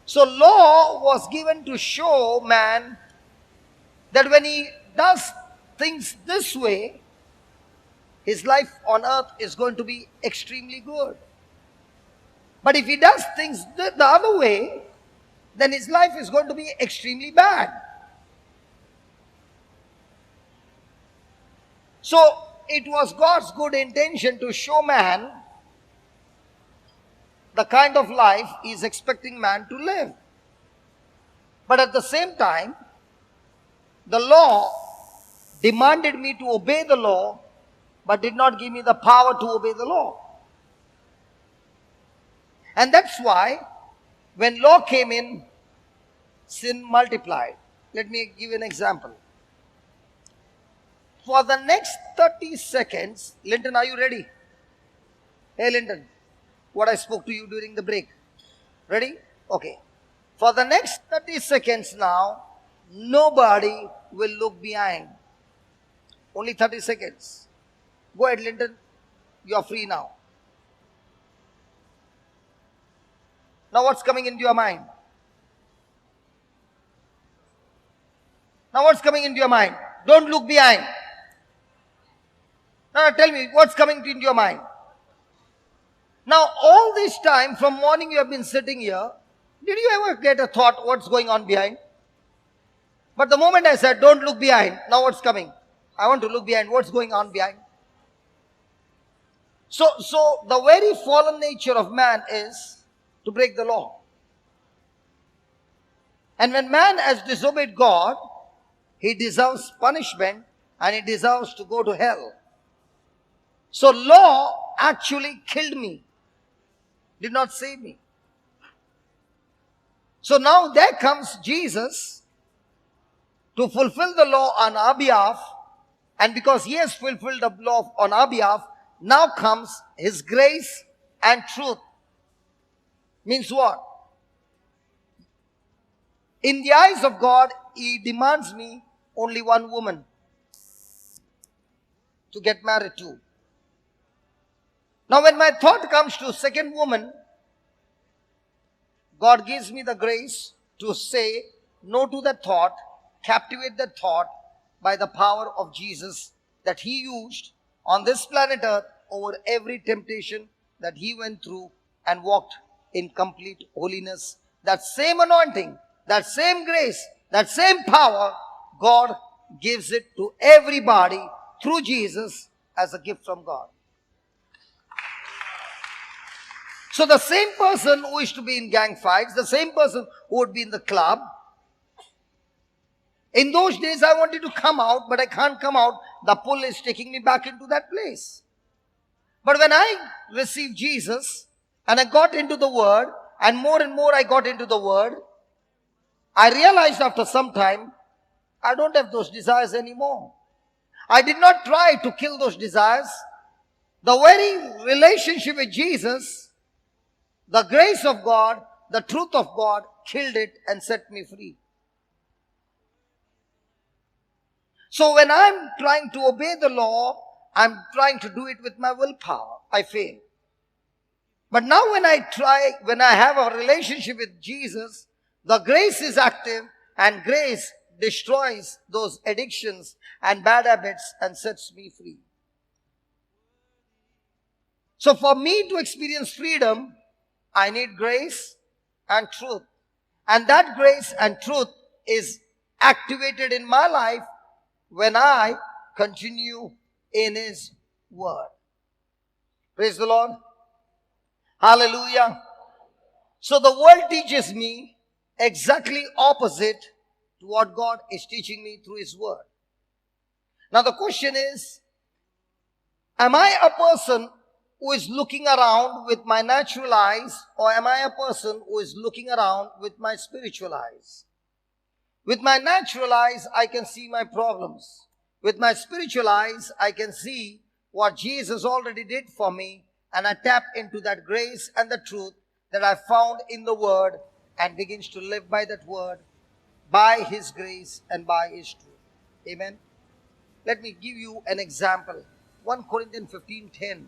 A: So law was given to show man that when he does things this way, his life on earth is going to be extremely good. But if he does things the other way, then his life is going to be extremely bad. So it was God's good intention to show man the kind of life he is expecting man to live. But at the same time, the law demanded me to obey the law, but did not give me the power to obey the law. And that's why when law came in, sin multiplied. Let me give you an example. For the next 30 seconds, Linton, are you ready? Hey Linton, what I spoke to you during the break. Ready? Okay. For the next 30 seconds now, nobody will look behind. Only 30 seconds. Go ahead, Linton. You are free now. Now what's coming into your mind? Now what's coming into your mind? Don't look behind. Now tell me, what's coming into your mind? Now all this time, from morning you have been sitting here, did you ever get a thought what's going on behind? But the moment I said, don't look behind, now what's coming? I want to look behind. What's going on behind? So the very fallen nature of man is to break the law. And when man has disobeyed God, he deserves punishment and he deserves to go to hell. So law actually killed me, did not save me. So now there comes Jesus to fulfill the law on our behalf, and because he has fulfilled the law on our behalf, now comes his grace and truth. Means what? In the eyes of God, he demands me only one woman to get married to. Now when my thought comes to second woman, God gives me the grace to say no to that thought, captivate that thought by the power of Jesus that he used on this planet earth over every temptation that he went through and walked in complete holiness. That same anointing, that same grace, that same power, God gives it to everybody through Jesus as a gift from God. So the same person who used to be in gang fights, the same person who would be in the club, in those days I wanted to come out, but I can't come out. The pull is taking me back into that place. But when I received Jesus and I got into the Word, and more I got into the Word, I realized after some time, I don't have those desires anymore. I did not try to kill those desires. The very relationship with Jesus, the grace of God, the truth of God killed it and set me free. So when I'm trying to obey the law, I'm trying to do it with my willpower. I fail. But now when I have a relationship with Jesus, the grace is active and grace destroys those addictions and bad habits and sets me free. So for me to experience freedom, I need grace and truth. And that grace and truth is activated in my life when I continue in His Word. Praise the Lord. Hallelujah. So the world teaches me exactly opposite to what God is teaching me through His Word. Now the question is, am I a person who is looking around with my natural eyes, or am I a person who is looking around with my spiritual eyes? With my natural eyes, I can see my problems. With my spiritual eyes, I can see what Jesus already did for me, and I tap into that grace and the truth that I found in the Word and begins to live by that Word, by His grace and by His truth. Amen. Let me give you an example. 1 Corinthians 15:10.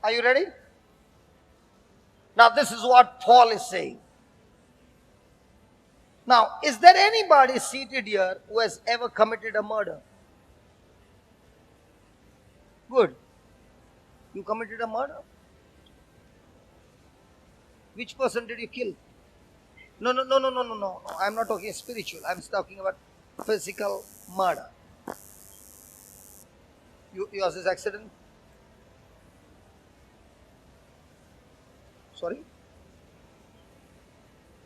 A: Are you ready? Now this is what Paul is saying. Now, is there anybody seated here who has ever committed a murder? Good. You committed a murder? Which person did you kill? No, no, no, no, no, no, no, no. I'm not talking spiritual. I'm talking about physical murder. Yours is accident? Sorry?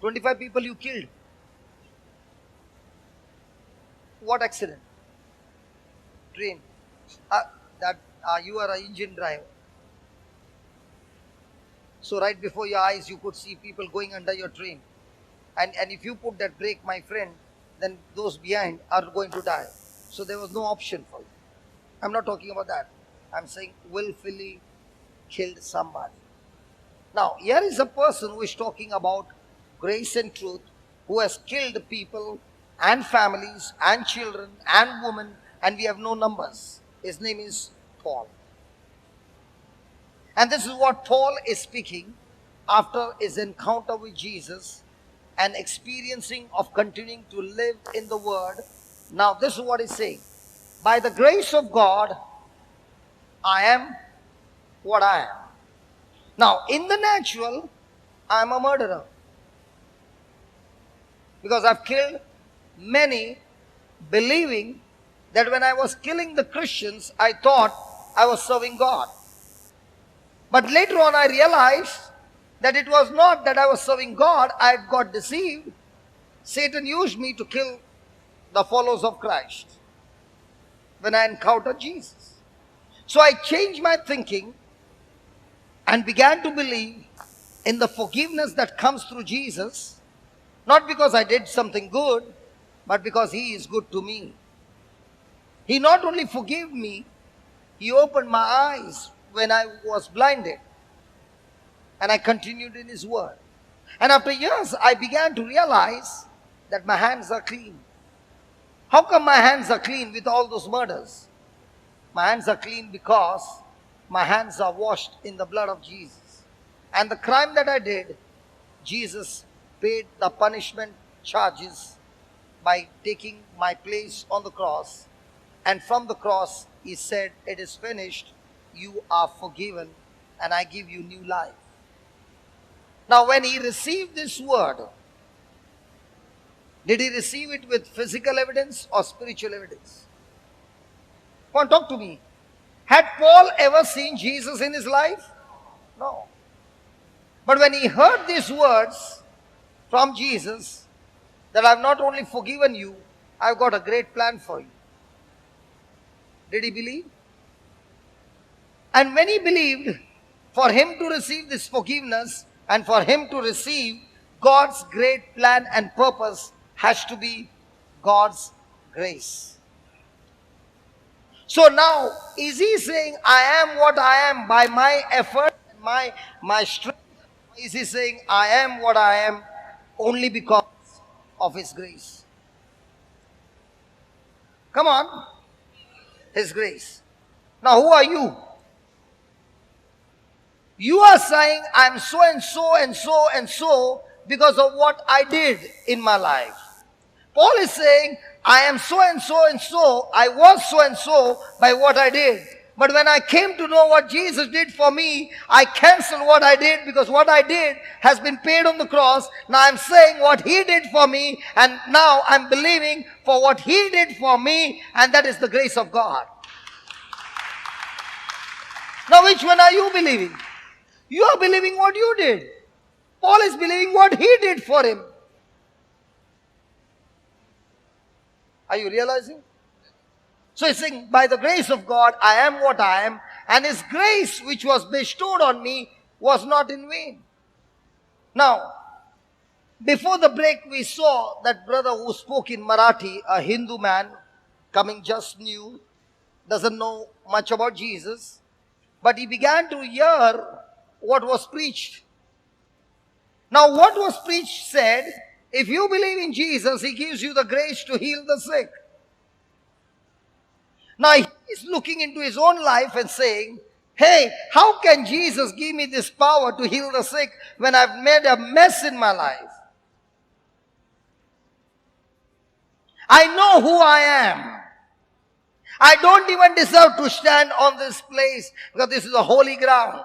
A: 25 people you killed. What accident? Train. You are an engine driver. So right before your eyes, you could see people going under your train. And if you put that brake, my friend, then those behind are going to die. So there was no option for you. I'm not talking about that. I'm saying willfully killed somebody. Now, here is a person who is talking about grace and truth, who has killed people and families and children and women, and we have no numbers. His name is Paul. And this is what Paul is speaking after his encounter with Jesus and experiencing of continuing to live in the Word. Now, this is what he's saying. By the grace of God, I am what I am. Now, in the natural, I am a murderer. Because I've killed many, believing that when I was killing the Christians, I thought I was serving God. But later on I realized that it was not that I was serving God, I had got deceived. Satan used me to kill the followers of Christ when I encountered Jesus. So I changed my thinking and began to believe in the forgiveness that comes through Jesus, not because I did something good, but because He is good to me. He not only forgave me, He opened my eyes when I was blinded. And I continued in His Word. And after years, I began to realize that my hands are clean. How come my hands are clean with all those murders? My hands are clean because my hands are washed in the blood of Jesus. And the crime that I did, Jesus paid the punishment charges by taking my place on the cross. And from the cross, He said, "It is finished. You are forgiven, and I give you new life." Now, when he received this word, did he receive it with physical evidence or spiritual evidence? Come on, talk to me. Had Paul ever seen Jesus in his life? No. But when he heard these words from Jesus, that I've not only forgiven you, I've got a great plan for you. Did he believe? And when he believed, for him to receive this forgiveness and for him to receive God's great plan and purpose has to be God's grace. So now, is he saying, I am what I am by my effort, my strength? Or is he saying, I am what I am only because of His grace? Come on. His grace. Now, who are you? You are saying, I'm so and so and so and so because of what I did in my life. Paul is saying, I am so and so and so, I was so and so by what I did. But when I came to know what Jesus did for me, I canceled what I did because what I did has been paid on the cross. Now I'm saying what He did for me, and now I'm believing for what He did for me, and that is the grace of God. Now which one are you believing? You are believing what you did. Paul is believing what he did for him. Are you realizing? So he's saying, by the grace of God, I am what I am, and His grace which was bestowed on me was not in vain. Now, before the break, we saw that brother who spoke in Marathi, a Hindu man, coming just new, doesn't know much about Jesus, but he began to hear what was preached. Now, what was preached said, if you believe in Jesus, He gives you the grace to heal the sick. Now, he is looking into his own life and saying, hey, how can Jesus give me this power to heal the sick when I've made a mess in my life? I know who I am. I don't even deserve to stand on this place because this is a holy ground.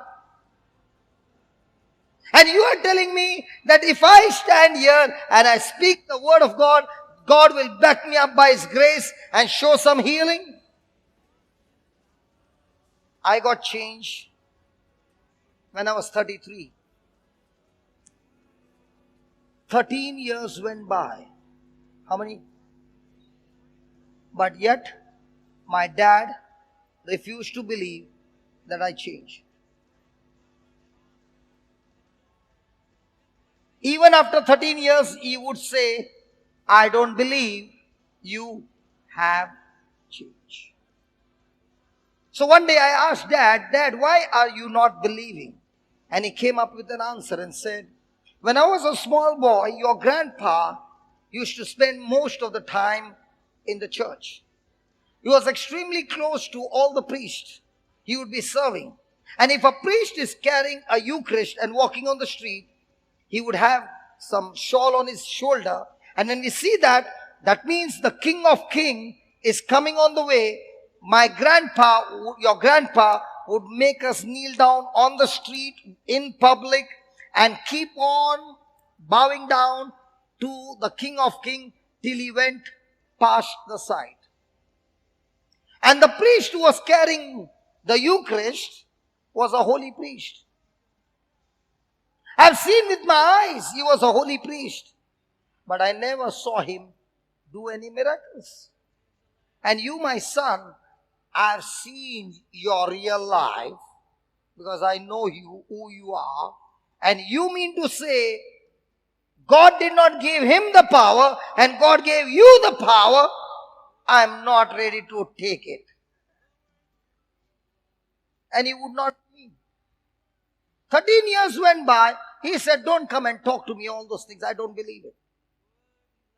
A: And you are telling me that if I stand here and I speak the word of God, God will back me up by His grace and show some healing? I got changed when I was 33. 13 years went by. How many? But yet, my dad refused to believe that I changed. Even after 13 years, he would say, I don't believe you have changed. So one day I asked Dad, why are you not believing? And he came up with an answer and said, when I was a small boy, your grandpa used to spend most of the time in the church. He was extremely close to all the priests. He would be serving. And if a priest is carrying a Eucharist and walking on the street, he would have some shawl on his shoulder. And when we see that, that means the King of Kings is coming on the way. Your grandpa would make us kneel down on the street in public and keep on bowing down to the King of Kings till he went past the side. And the priest who was carrying the Eucharist was a holy priest. I've seen with my eyes he was a holy priest. But I never saw him do any miracles. And you, my son, I've seen your real life because I know you, who you are. And you mean to say God did not give him the power and God gave you the power? I'm not ready to take it. And he would not believe. 13 years went by. He said, don't come and talk to me all those things. I don't believe it.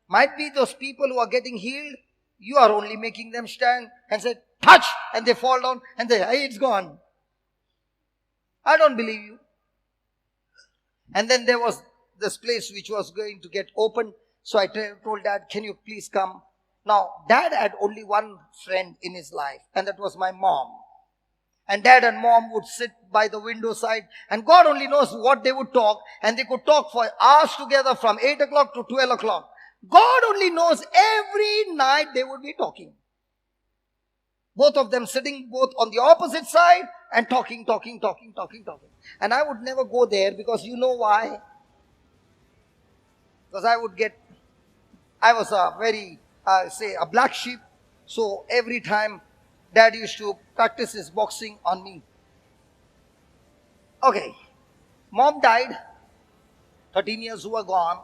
A: Might be those people who are getting healed, you are only making them stand and say, touch, and they fall down and they, hey, it's gone. I don't believe you. And then there was this place which was going to get open. So I told Dad, can you please come? Now, Dad had only one friend in his life, and that was my mom. And Dad and Mom would sit by the window side, and God only knows what they would talk, and they could talk for hours together from 8 o'clock to 12 o'clock. God only knows every night they would be talking. Both of them sitting both on the opposite side and talking. And I would never go there because you know why? Because I was a very, a black sheep. So every time Dad used to practice his boxing on me. Okay. Mom died. 13 years were gone.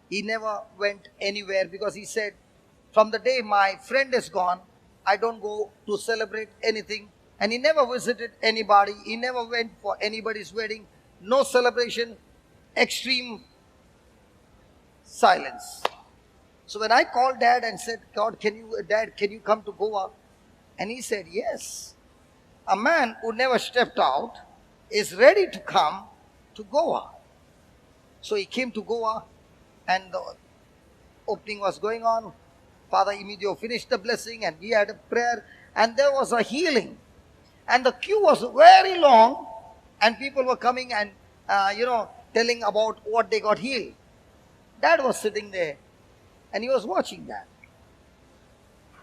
A: He never went anywhere because he said, from the day my friend is gone, I don't go to celebrate anything. And he never visited anybody. He never went for anybody's wedding. No celebration. Extreme silence. So when I called Dad and said, Dad, can you come to Goa? And he said, yes. A man who never stepped out is ready to come to Goa. So he came to Goa. And the opening was going on. Father Emidio finished the blessing and we had a prayer and there was a healing. And the queue was very long and people were coming and, telling about what they got healed. Dad was sitting there and he was watching that.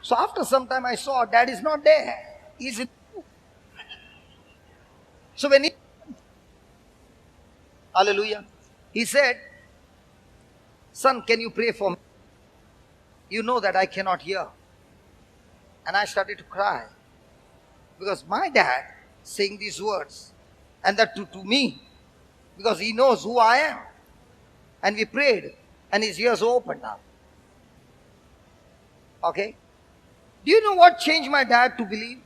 A: So after some time I saw Dad is not there. He's in. So when hallelujah, he said, son, can you pray for me? You know that I cannot hear. And I started to cry. Because my dad saying these words. And that to me. Because he knows who I am. And we prayed. And his ears opened up. Okay? Do you know what changed my dad to believe?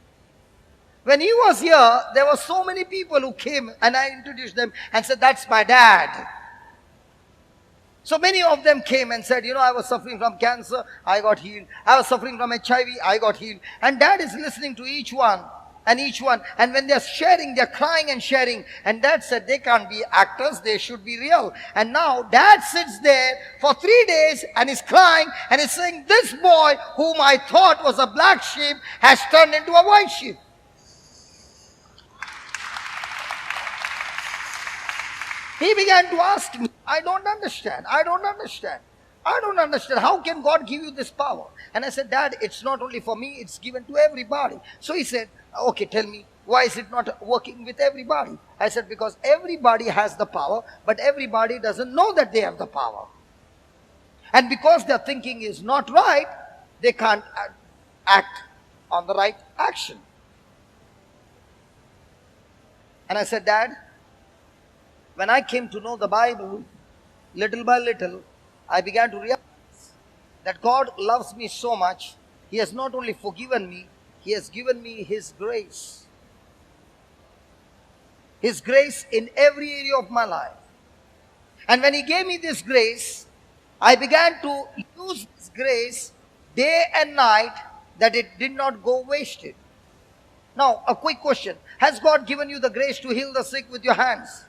A: When he was here, there were so many people who came. And I introduced them and said, that's my dad. So many of them came and said, I was suffering from cancer, I got healed. I was suffering from HIV, I got healed. And Dad is listening to each one. And when they're sharing, they're crying and sharing. And Dad said, they can't be actors, they should be real. And now Dad sits there for 3 days and is crying and is saying, this boy whom I thought was a black sheep has turned into a white sheep. 」 . 」 . 」 . 」 . 」 . 」 . 」 . 」 . 」 . 」 . . 」 . 」 . . 」 . . . . . 」 . . . . . . . . . . . 」 . . . . . . . . . . . . . He began to ask me, I don't understand. I don't understand. I don't understand. How can God give you this power? And I said, Dad, it's not only for me, it's given to everybody. So he said, okay, tell me, why is it not working with everybody? I said, because everybody has the power, but everybody doesn't know that they have the power. And because their thinking is not right, they can't act on the right action. And I said, Dad, when I came to know the Bible, little by little, I began to realize that God loves me so much. He has not only forgiven me, He has given me His grace. His grace in every area of my life. And when He gave me this grace, I began to use this grace day and night, that it did not go wasted. Now, a quick question. Has God given you the grace to heal the sick with your hands?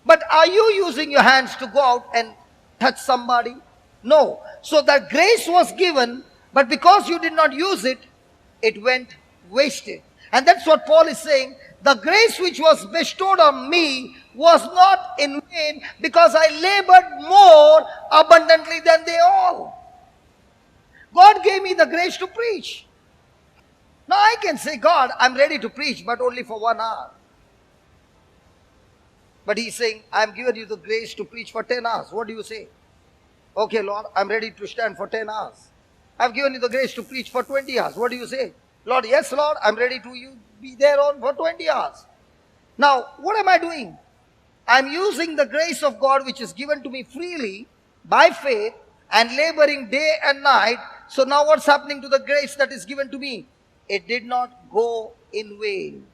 A: But are you using your hands to go out and touch somebody? No. So that grace was given, but because you did not use it, it went wasted. And that's what Paul is saying. The grace which was bestowed on me was not in vain, because I labored more abundantly than they all. God gave me the grace to preach. Now I can say, God, I'm ready to preach, but only for 1 hour. But He's saying, I'm giving you the grace to preach for 10 hours. What do you say? Okay, Lord, I'm ready to stand for 10 hours. I've given you the grace to preach for 20 hours. What do you say? Lord, yes, Lord, I'm ready to be there on for 20 hours. Now, what am I doing? I'm using the grace of God which is given to me freely by faith and laboring day and night. So now what's happening to the grace that is given to me? It did not go in vain.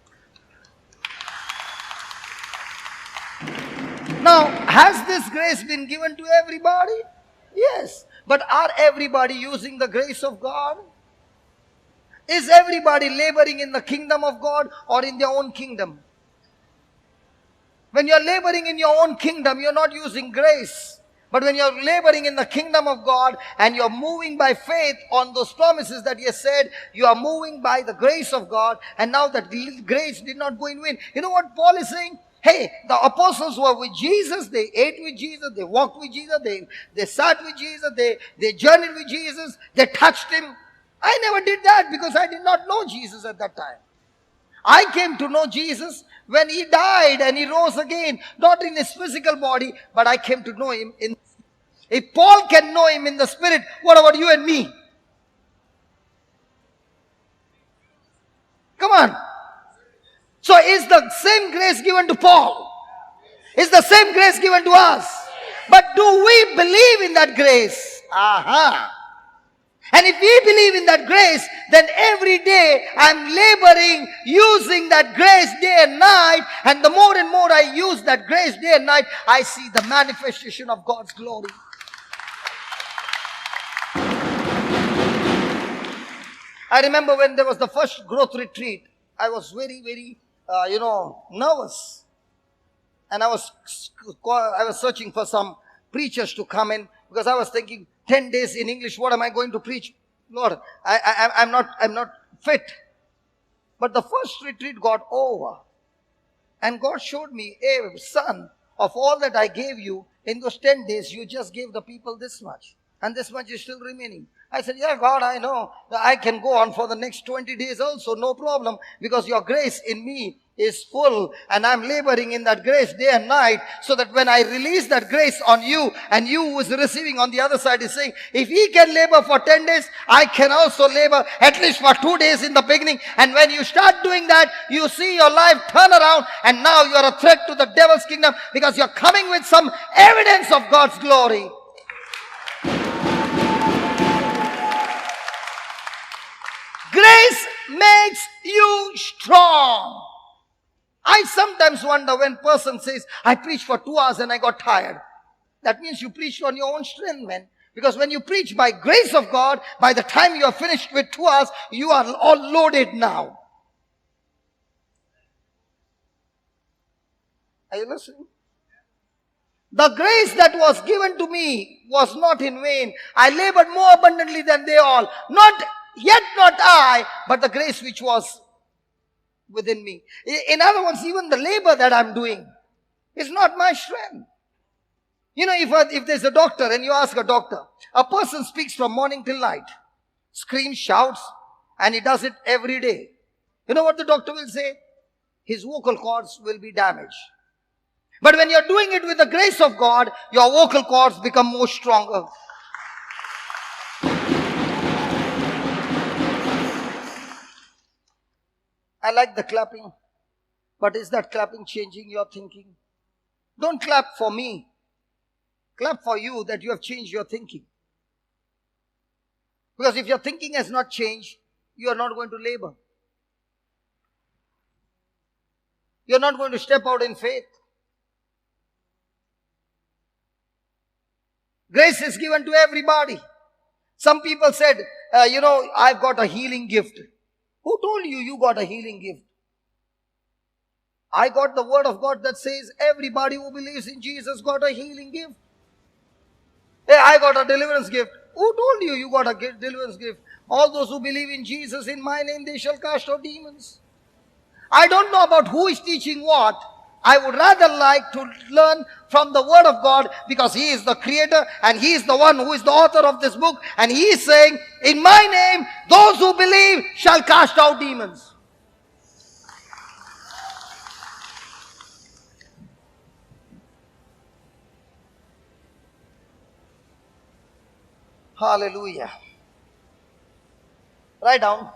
A: Now, has this grace been given to everybody? Yes. But are everybody using the grace of God? Is everybody laboring in the kingdom of God or in their own kingdom? When you're laboring in your own kingdom, you're not using grace. But when you're laboring in the kingdom of God and you're moving by faith on those promises that He has said, you are moving by the grace of God. And now that grace did not go in vain. You know what Paul is saying? Hey, the apostles were with Jesus, they ate with Jesus, they walked with Jesus, they sat with Jesus, they journeyed with Jesus, they touched Him. I never did that because I did not know Jesus at that time. I came to know Jesus when He died and He rose again, not in His physical body, but I came to know Him in. If Paul can know Him in the spirit, what about you and me? Come on. So is the same grace given to Paul? Is the same grace given to us? But do we believe in that grace? Aha. And if we believe in that grace, then every day I'm laboring, using that grace day and night. And the more and more I use that grace day and night, I see the manifestation of God's glory. I remember when there was the first growth retreat, I was very, very, nervous. And I was searching for some preachers to come in, because I was thinking, 10 days in English, what am I going to preach? Lord, I'm not fit. But the first retreat got over. And God showed me, hey, son, of all that I gave you, in those 10 days, you just gave the people this much. And this much is still remaining. I said, yeah, God, I know. I can go on for the next 20 days also, no problem. Because your grace in me is full. And I'm laboring in that grace day and night. So that when I release that grace on you, and you who is receiving on the other side is saying, if He can labor for 10 days, I can also labor at least for 2 days in the beginning. And when you start doing that, you see your life turn around. And now you're a threat to the devil's kingdom, because you're coming with some evidence of God's glory. Grace makes you strong. I sometimes wonder when a person says, I preached for 2 hours and I got tired. That means you preached on your own strength, man. Because when you preach by grace of God, by the time you are finished with 2 hours, you are all loaded now. Are you listening? The grace that was given to me was not in vain. I labored more abundantly than they all. Not I, but the grace which was within me. In other words, even the labor that I'm doing, It's not my strength. You know, if there's a doctor and you ask a doctor, a person speaks from morning till night, screams, shouts, and he does it every day. You know what the doctor will say? His vocal cords will be damaged. But when you're doing it with the grace of God, your vocal cords become more stronger. I like the clapping, but is that clapping changing your thinking? Don't clap for me. Clap for you that you have changed your thinking. Because if your thinking has not changed, you are not going to labor. You are not going to step out in faith. Grace is given to everybody. Some people said, I've got a healing gift. Who told you you got a healing gift? I got the word of God that says everybody who believes in Jesus got a healing gift. Hey, I got a deliverance gift. Who told you you got a deliverance gift? All those who believe in Jesus in my name, they shall cast out demons. I don't know about who is teaching what. I would rather like to learn from the word of God, because he is the creator and he is the one who is the author of this book, and he is saying, in my name, those who believe shall cast out demons. Hallelujah. Write down.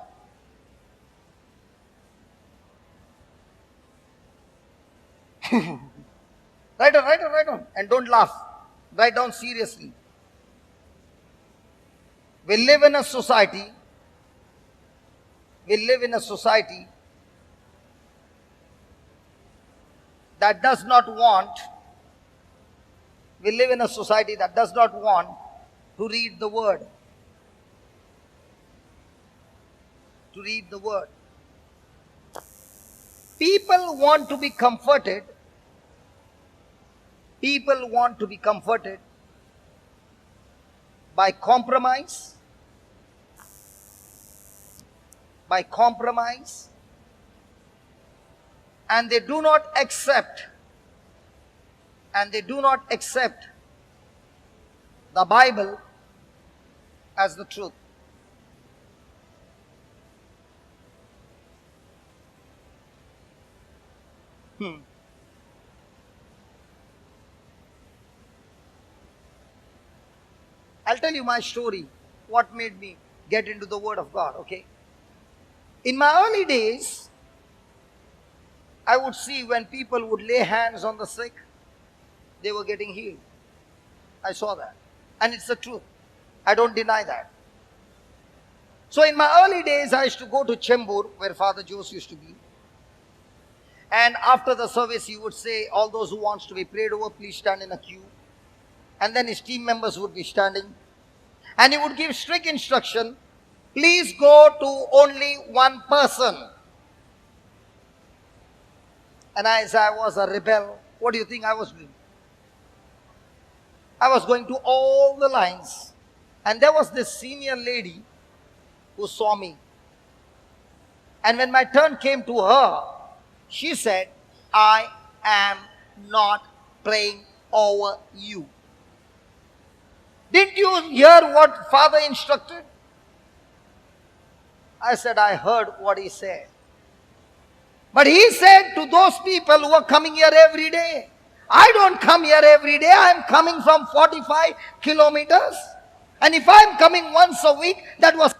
A: Write down. And don't laugh. Write down seriously. We live in a society that does not want to read the word. People want to be comforted. By compromise, and they do not accept the Bible as the truth. I'll tell you my story, what made me get into the word of God, okay? In my early days, I would see when people would lay hands on the sick, they were getting healed. I saw that. And it's the truth. I don't deny that. So in my early days, I used to go to Chembur, where Father Jose used to be. And after the service, he would say, all those who wants to be prayed over, please stand in a queue. And then his team members would be standing. And he would give strict instruction, please go to only one person. And as I was a rebel, what do you think I was doing? I was going to all the lines. And there was this senior lady who saw me. And when my turn came to her, she said, I am not praying over you. Didn't you hear what Father instructed? I said, I heard what he said. But he said to those people who are coming here every day, I don't come here every day. I'm coming from 45 kilometers. And if I'm coming once a week, that was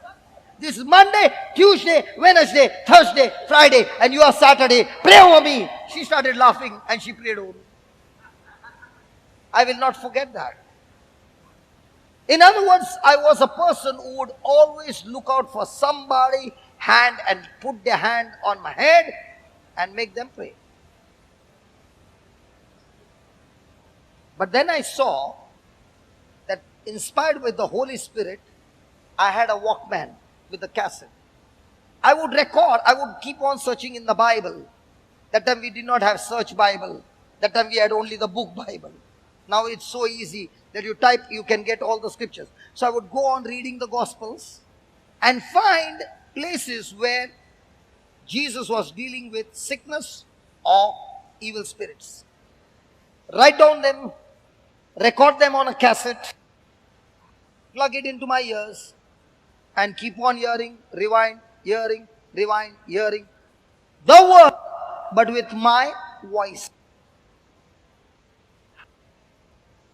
A: this Monday, Tuesday, Wednesday, Thursday, Friday, and you are Saturday. Pray over me. She started laughing and she prayed over me. I will not forget that. In other words, I was a person who would always look out for somebody hand and put their hand on my head and make them pray. But then I saw that inspired with the Holy Spirit, I had a Walkman with a cassette. I would keep on searching in the Bible. That time we did not have search Bible. That time we had only the book Bible. Now it's so easy that you type, you can get all the scriptures. So I would go on reading the Gospels and find places where Jesus was dealing with sickness or evil spirits. write down them, record them on a cassette, plug it into my ears, and keep on hearing, rewind, hearing, rewind, hearing the word, but with my voice.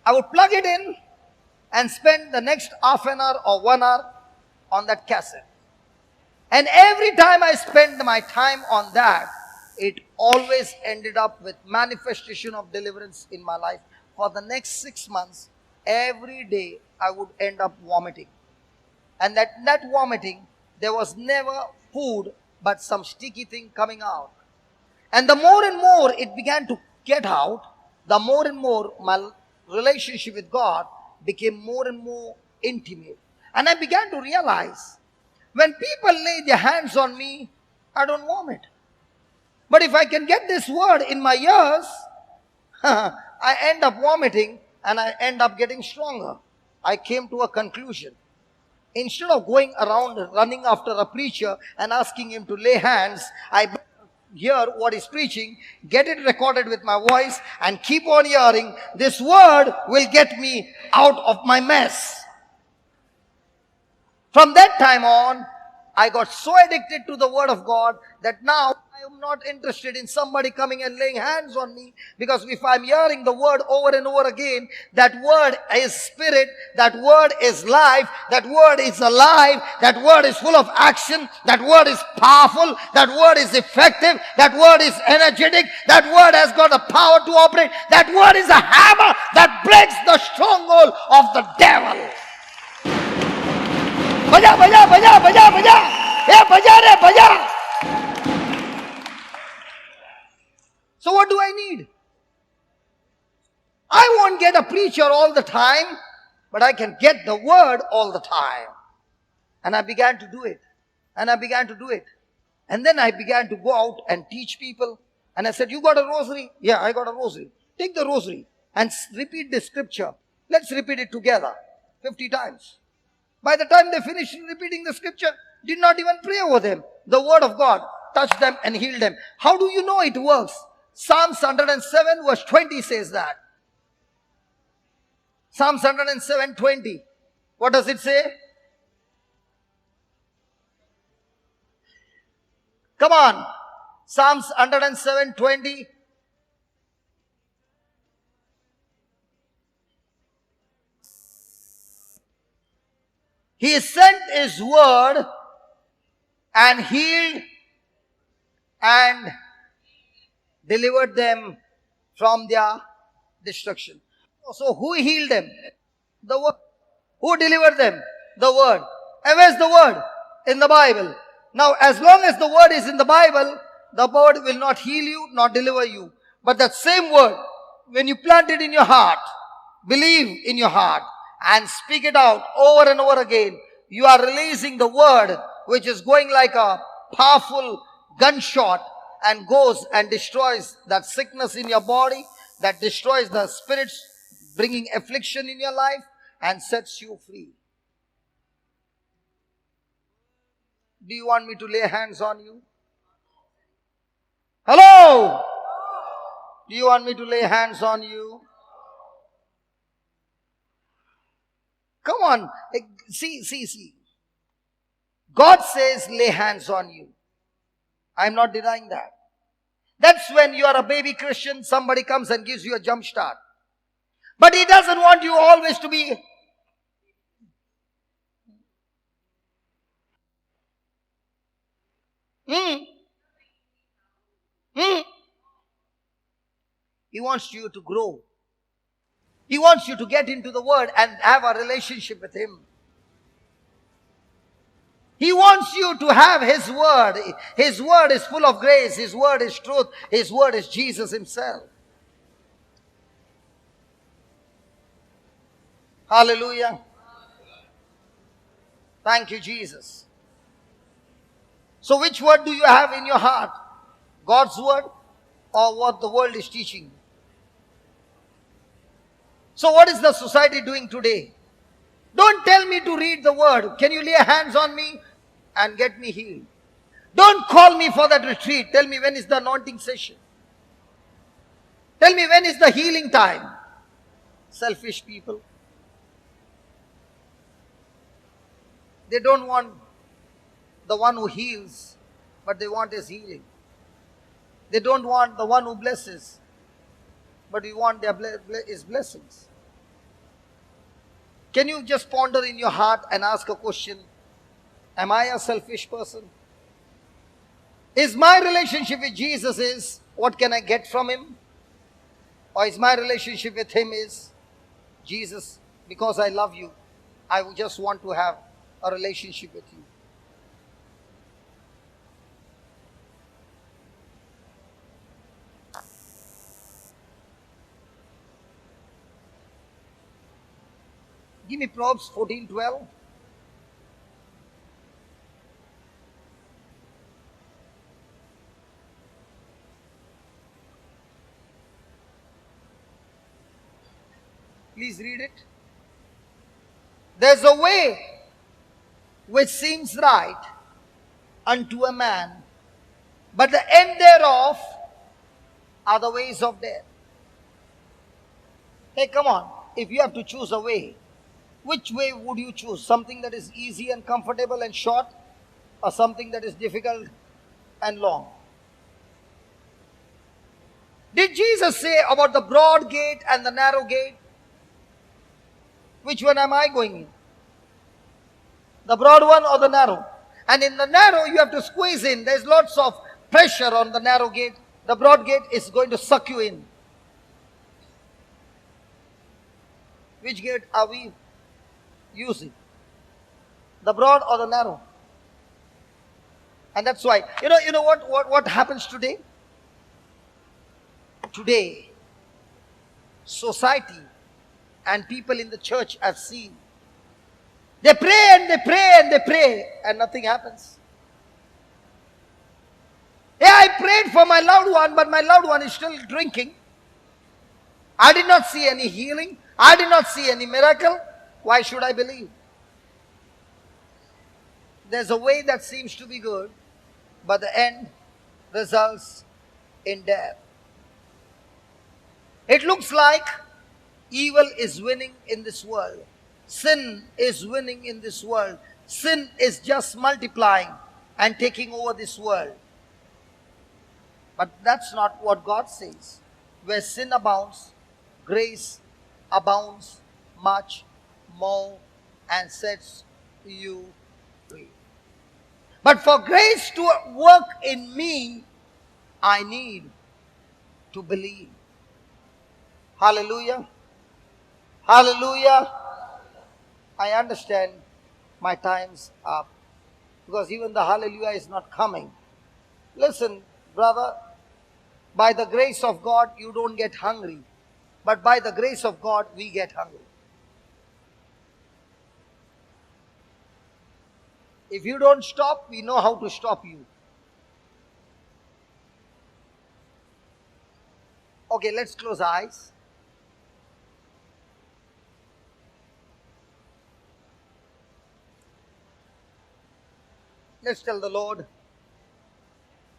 A: I would plug it in and spend the next half an hour or 1 hour on that cassette. And every time I spent my time on that, it always ended up with manifestation of deliverance in my life. For the next 6 months, every day I would end up vomiting. And that vomiting, there was never food but some sticky thing coming out. And the more and more it began to get out, the more and more my relationship with God became more and more intimate. And I began to realize, when people lay their hands on me, I don't vomit. But if I can get this word in my ears, I end up vomiting and I end up getting stronger. I came to a conclusion. Instead of going around running after a preacher and asking him to lay hands, I hear what he's preaching, get it recorded with my voice, and keep on hearing. This word will get me out of my mess. From that time on, I got so addicted to the word of God that now I am not interested in somebody coming and laying hands on me, because if I'm hearing the word over and over again, that word is spirit, that word is life, that word is alive, that word is full of action, that word is powerful, that word is effective, that word is energetic, that word has got the power to operate, that word is a hammer that breaks the stronghold of the devil. Baja, baja, baja, baja, baja. Hey, baja re, baja. So what do I need? I won't get a preacher all the time, but I can get the word all the time. And I began to do it. And I began to do it. And then I began to go out and teach people. And I said, you got a rosary? Yeah, I got a rosary. Take the rosary and repeat the scripture. Let's repeat it together 50 times. By the time they finished repeating the scripture, did not even pray over them. The word of God touched them and healed them. How do you know it works? Psalms 107 verse 20 says that. Psalms 107, 20. What does it say? Come on. Psalms 107, 20. He sent his word and healed and delivered them from their destruction. So who healed them? The word. Who delivered them? The word. And where's the word? In the Bible. Now, as long as the word is in the Bible, the word will not heal you, nor deliver you. But that same word, when you plant it in your heart, believe in your heart, and speak it out over and over again, you are releasing the word, which is going like a powerful gunshot and goes and destroys that sickness in your body, that destroys the spirits, bringing affliction in your life, and sets you free. Do you want me to lay hands on you? Hello? Do you want me to lay hands on you? Come on. See. God says lay hands on you. I'm not denying that. That's when you are a baby Christian, somebody comes and gives you a jump start. But He doesn't want you always to be... He wants you to grow. He wants you to get into the Word and have a relationship with Him. He wants you to have His Word. His Word is full of grace. His Word is truth. His Word is Jesus Himself. Hallelujah. Thank you, Jesus. So which word do you have in your heart? God's Word or what the world is teaching? So what is the society doing today? Don't tell me to read the word. Can you lay hands on me and get me healed? Don't call me for that retreat. Tell me when is the anointing session. Tell me, when is the healing time? Selfish people. They don't want the one who heals, but they want his healing. They don't want the one who blesses, but we want his blessings. Can you just ponder in your heart and ask a question? Am I a selfish person? Is my relationship with Jesus is what can I get from him? Or is my relationship with him is, Jesus, because I love you, I would just want to have a relationship with you. Give me Proverbs 14:12. Please read it. There's a way which seems right unto a man, but the end thereof are the ways of death. Hey, come on. If you have to choose a way, which way would you choose? Something that is easy and comfortable and short, or something that is difficult and long? Did Jesus say about the broad gate and the narrow gate? Which one am I going in? The broad one or the narrow? And in the narrow, you have to squeeze in. There's lots of pressure on the narrow gate. The broad gate is going to suck you in. Which gate are we using? The broad or the narrow? And that's why, you know what happens today? Today, society and people in the church have seen. They pray and they pray and they pray and nothing happens. Yeah, I prayed for my loved one, but my loved one is still drinking. I did not see any healing. I did not see any miracle. Why should I believe? There's a way that seems to be good, but the end results in death. It looks like evil is winning in this world. Sin is winning in this world. Sin is just multiplying and taking over this world. But that's not what God says. Where sin abounds, grace abounds much more and sets you free. But for grace to work in me, I need to believe. Hallelujah. Hallelujah. I understand my time's up, because even the hallelujah is not coming. Listen, brother, by the grace of God, you don't get hungry. But by the grace of God, we get hungry. If you don't stop, we know how to stop you. Okay, let's close our eyes. Let's tell the Lord,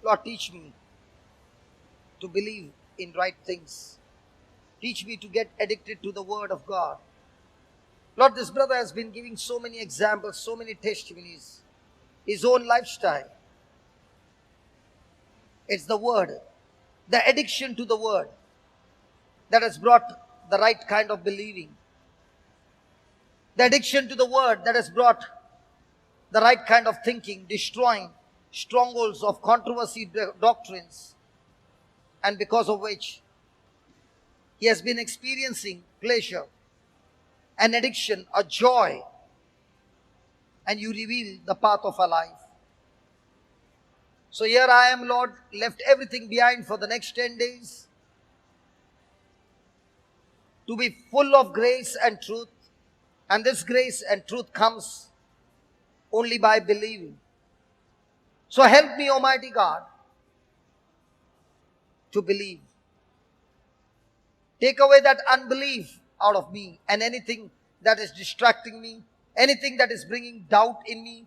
A: Lord, teach me to believe in right things. Teach me to get addicted to the Word of God. Lord, this brother has been giving so many examples, so many testimonies, his own lifestyle. It's the Word, the addiction to the Word that has brought the right kind of believing. The addiction to the Word that has brought the right kind of thinking, destroying strongholds of controversy doctrines, and because of which he has been experiencing pleasure, an addiction, a joy, and you reveal the path of our life. So here I am, Lord, left everything behind for the next 10 days to be full of grace and truth. And this grace and truth comes only by believing. So help me, Almighty God, to believe. Take away that unbelief out of me and anything that is distracting me, anything that is bringing doubt in me.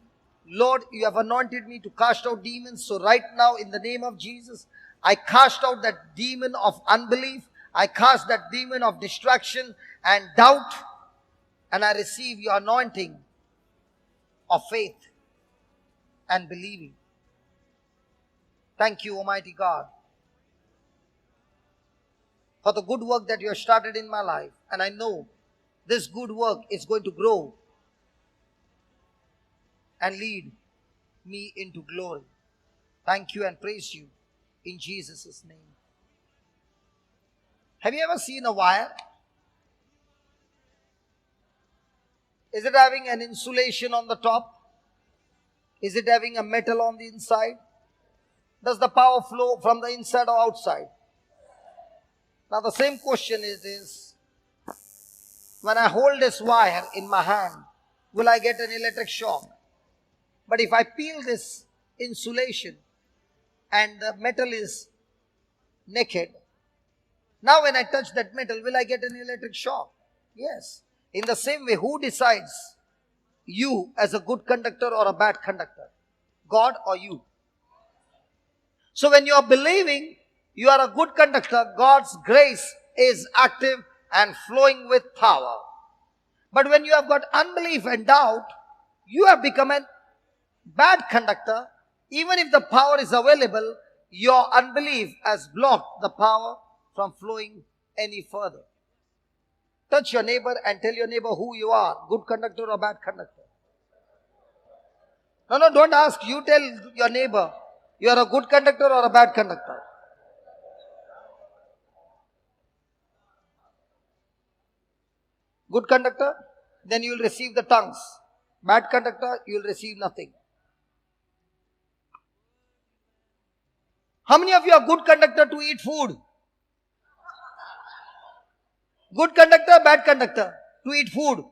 A: Lord, you have anointed me to cast out demons. So right now, in the name of Jesus, I cast out that demon of unbelief. I cast that demon of distraction and doubt, and I receive your anointing of faith and believing. Thank you, Almighty God, for the good work that you have started in my life. And I know this good work is going to grow and lead me into glory. Thank you and praise you in Jesus' name. Have you ever seen a wire? Is it having an insulation on the top? Is it having a metal on the inside? Does the power flow from the inside or outside? Now the same question is when I hold this wire in my hand, will I get an electric shock? But if I peel this insulation and the metal is naked, now when I touch that metal, will I get an electric shock? Yes. In the same way, who decides you as a good conductor or a bad conductor? God or you? So when you are believing you are a good conductor, God's grace is active and flowing with power. But when you have got unbelief and doubt, you have become a bad conductor. Even if the power is available, your unbelief has blocked the power from flowing any further. Touch your neighbor and tell your neighbor who you are, good conductor or bad conductor. No, don't ask. You tell your neighbor, you are a good conductor or a bad conductor. Good conductor, then you will receive the tongues. Bad conductor, you will receive nothing. How many of you are good conductor to eat food? Good conductor, bad conductor to eat food.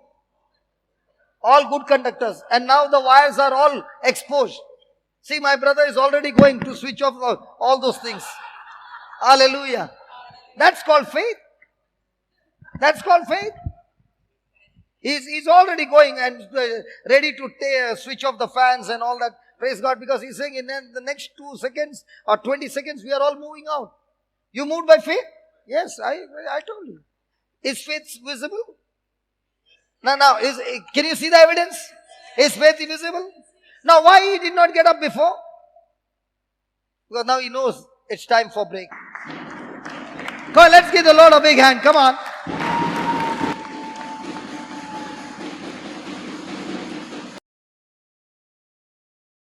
A: All good conductors. And now the wires are all exposed. See, my brother is already going to switch off all those things. Hallelujah. That's called faith. That's called faith. He's already going and ready to switch off the fans and all that. Praise God, because he's saying in the next 2 seconds or 20 seconds, we are all moving out. You moved by faith? Yes, I told you. Is faith visible? Now, can you see the evidence? Is faith visible? Now, why he did not get up before? Because now he knows it's time for break. Come on, let's give the Lord a big hand. Come on.